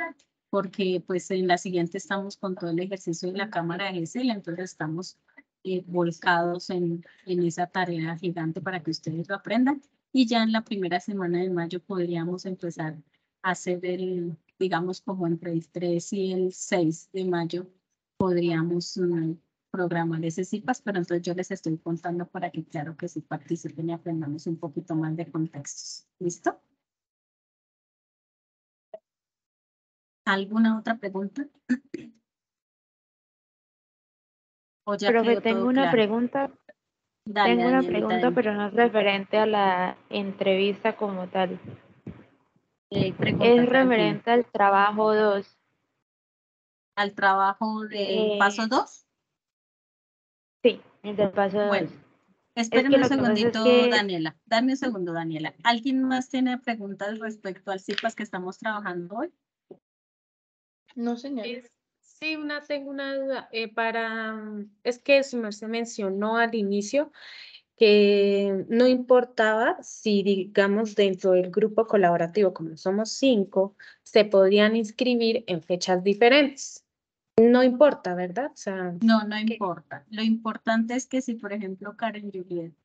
Porque pues en la siguiente estamos con todo el ejercicio de la Cámara de GESEL, entonces estamos volcados en esa tarea gigante para que ustedes lo aprendan. Y ya en la primera semana de mayo podríamos empezar a hacer digamos, como entre el 3 y el 6 de mayo podríamos programar ese CIPAS, pero entonces yo les estoy contando para que claro que sí participen y aprendamos un poquito más de contextos. ¿Listo? ¿Alguna otra pregunta? ¿O ya Profe, quedó todo claro? Dale, tengo una Danielita, pregunta, pero no es referente a la entrevista como tal. pregunta Es tranquila. referente al trabajo 2. ¿Al trabajo del paso 2? Sí, el del paso 2. Bueno, Es espérenme que un lo que pasa es segundito, que Daniela. Dame un segundo, Daniela. ¿Alguien más tiene preguntas respecto al CIPAS que estamos trabajando hoy? No, señora. Sí, tengo una duda. Es que se mencionó al inicio que no importaba si, digamos, dentro del grupo colaborativo, como somos 5, se podían inscribir en fechas diferentes. No importa, ¿verdad? O sea, No, no importa. Lo importante es que si, por ejemplo, Karen Juliet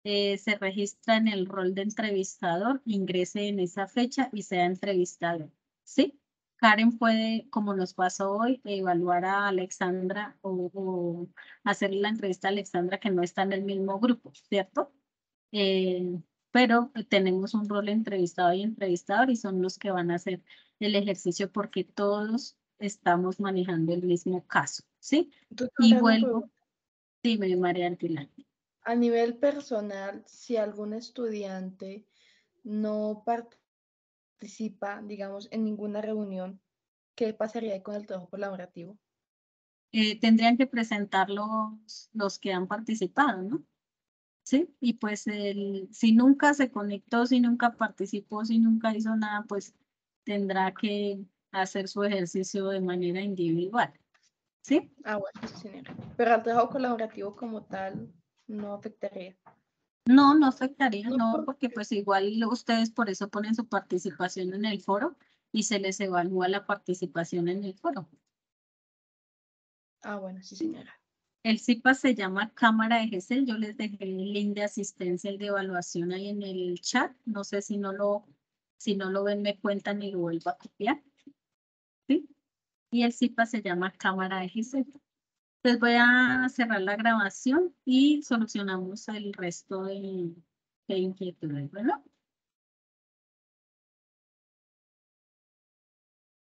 se registra en el rol de entrevistador, ingrese en esa fecha y sea entrevistador, ¿sí? Karen puede, como nos pasó hoy, evaluar a Alexandra o hacerle la entrevista a Alexandra que no está en el mismo grupo, ¿cierto? Pero tenemos un rol entrevistado y entrevistador y son los que van a hacer el ejercicio porque todos estamos manejando el mismo caso, ¿sí? Y vuelvo, dime, María Antila. A nivel personal, si algún estudiante no participa, digamos, en ninguna reunión, ¿qué pasaría ahí con el trabajo colaborativo? Tendrían que presentar los que han participado, ¿no? Sí, y pues si nunca se conectó, si nunca participó, si nunca hizo nada, pues tendrá que hacer su ejercicio de manera individual, ¿sí? Ah, bueno, sí, señora. Pero al trabajo colaborativo como tal no afectaría. No, no afectaría, No, no, porque pues igual ustedes por eso ponen su participación en el foro y se les evalúa la participación en el foro. Ah, bueno, sí, señora. El CIPAS se llama Cámara de GESEL. Yo les dejé el link de asistencia y de evaluación ahí en el chat. No sé si no lo ven, me cuentan y lo vuelvo a copiar. ¿Sí? Y el CIPAS se llama Cámara de GESEL. Les voy a cerrar la grabación y solucionamos el resto de inquietudes. Bueno.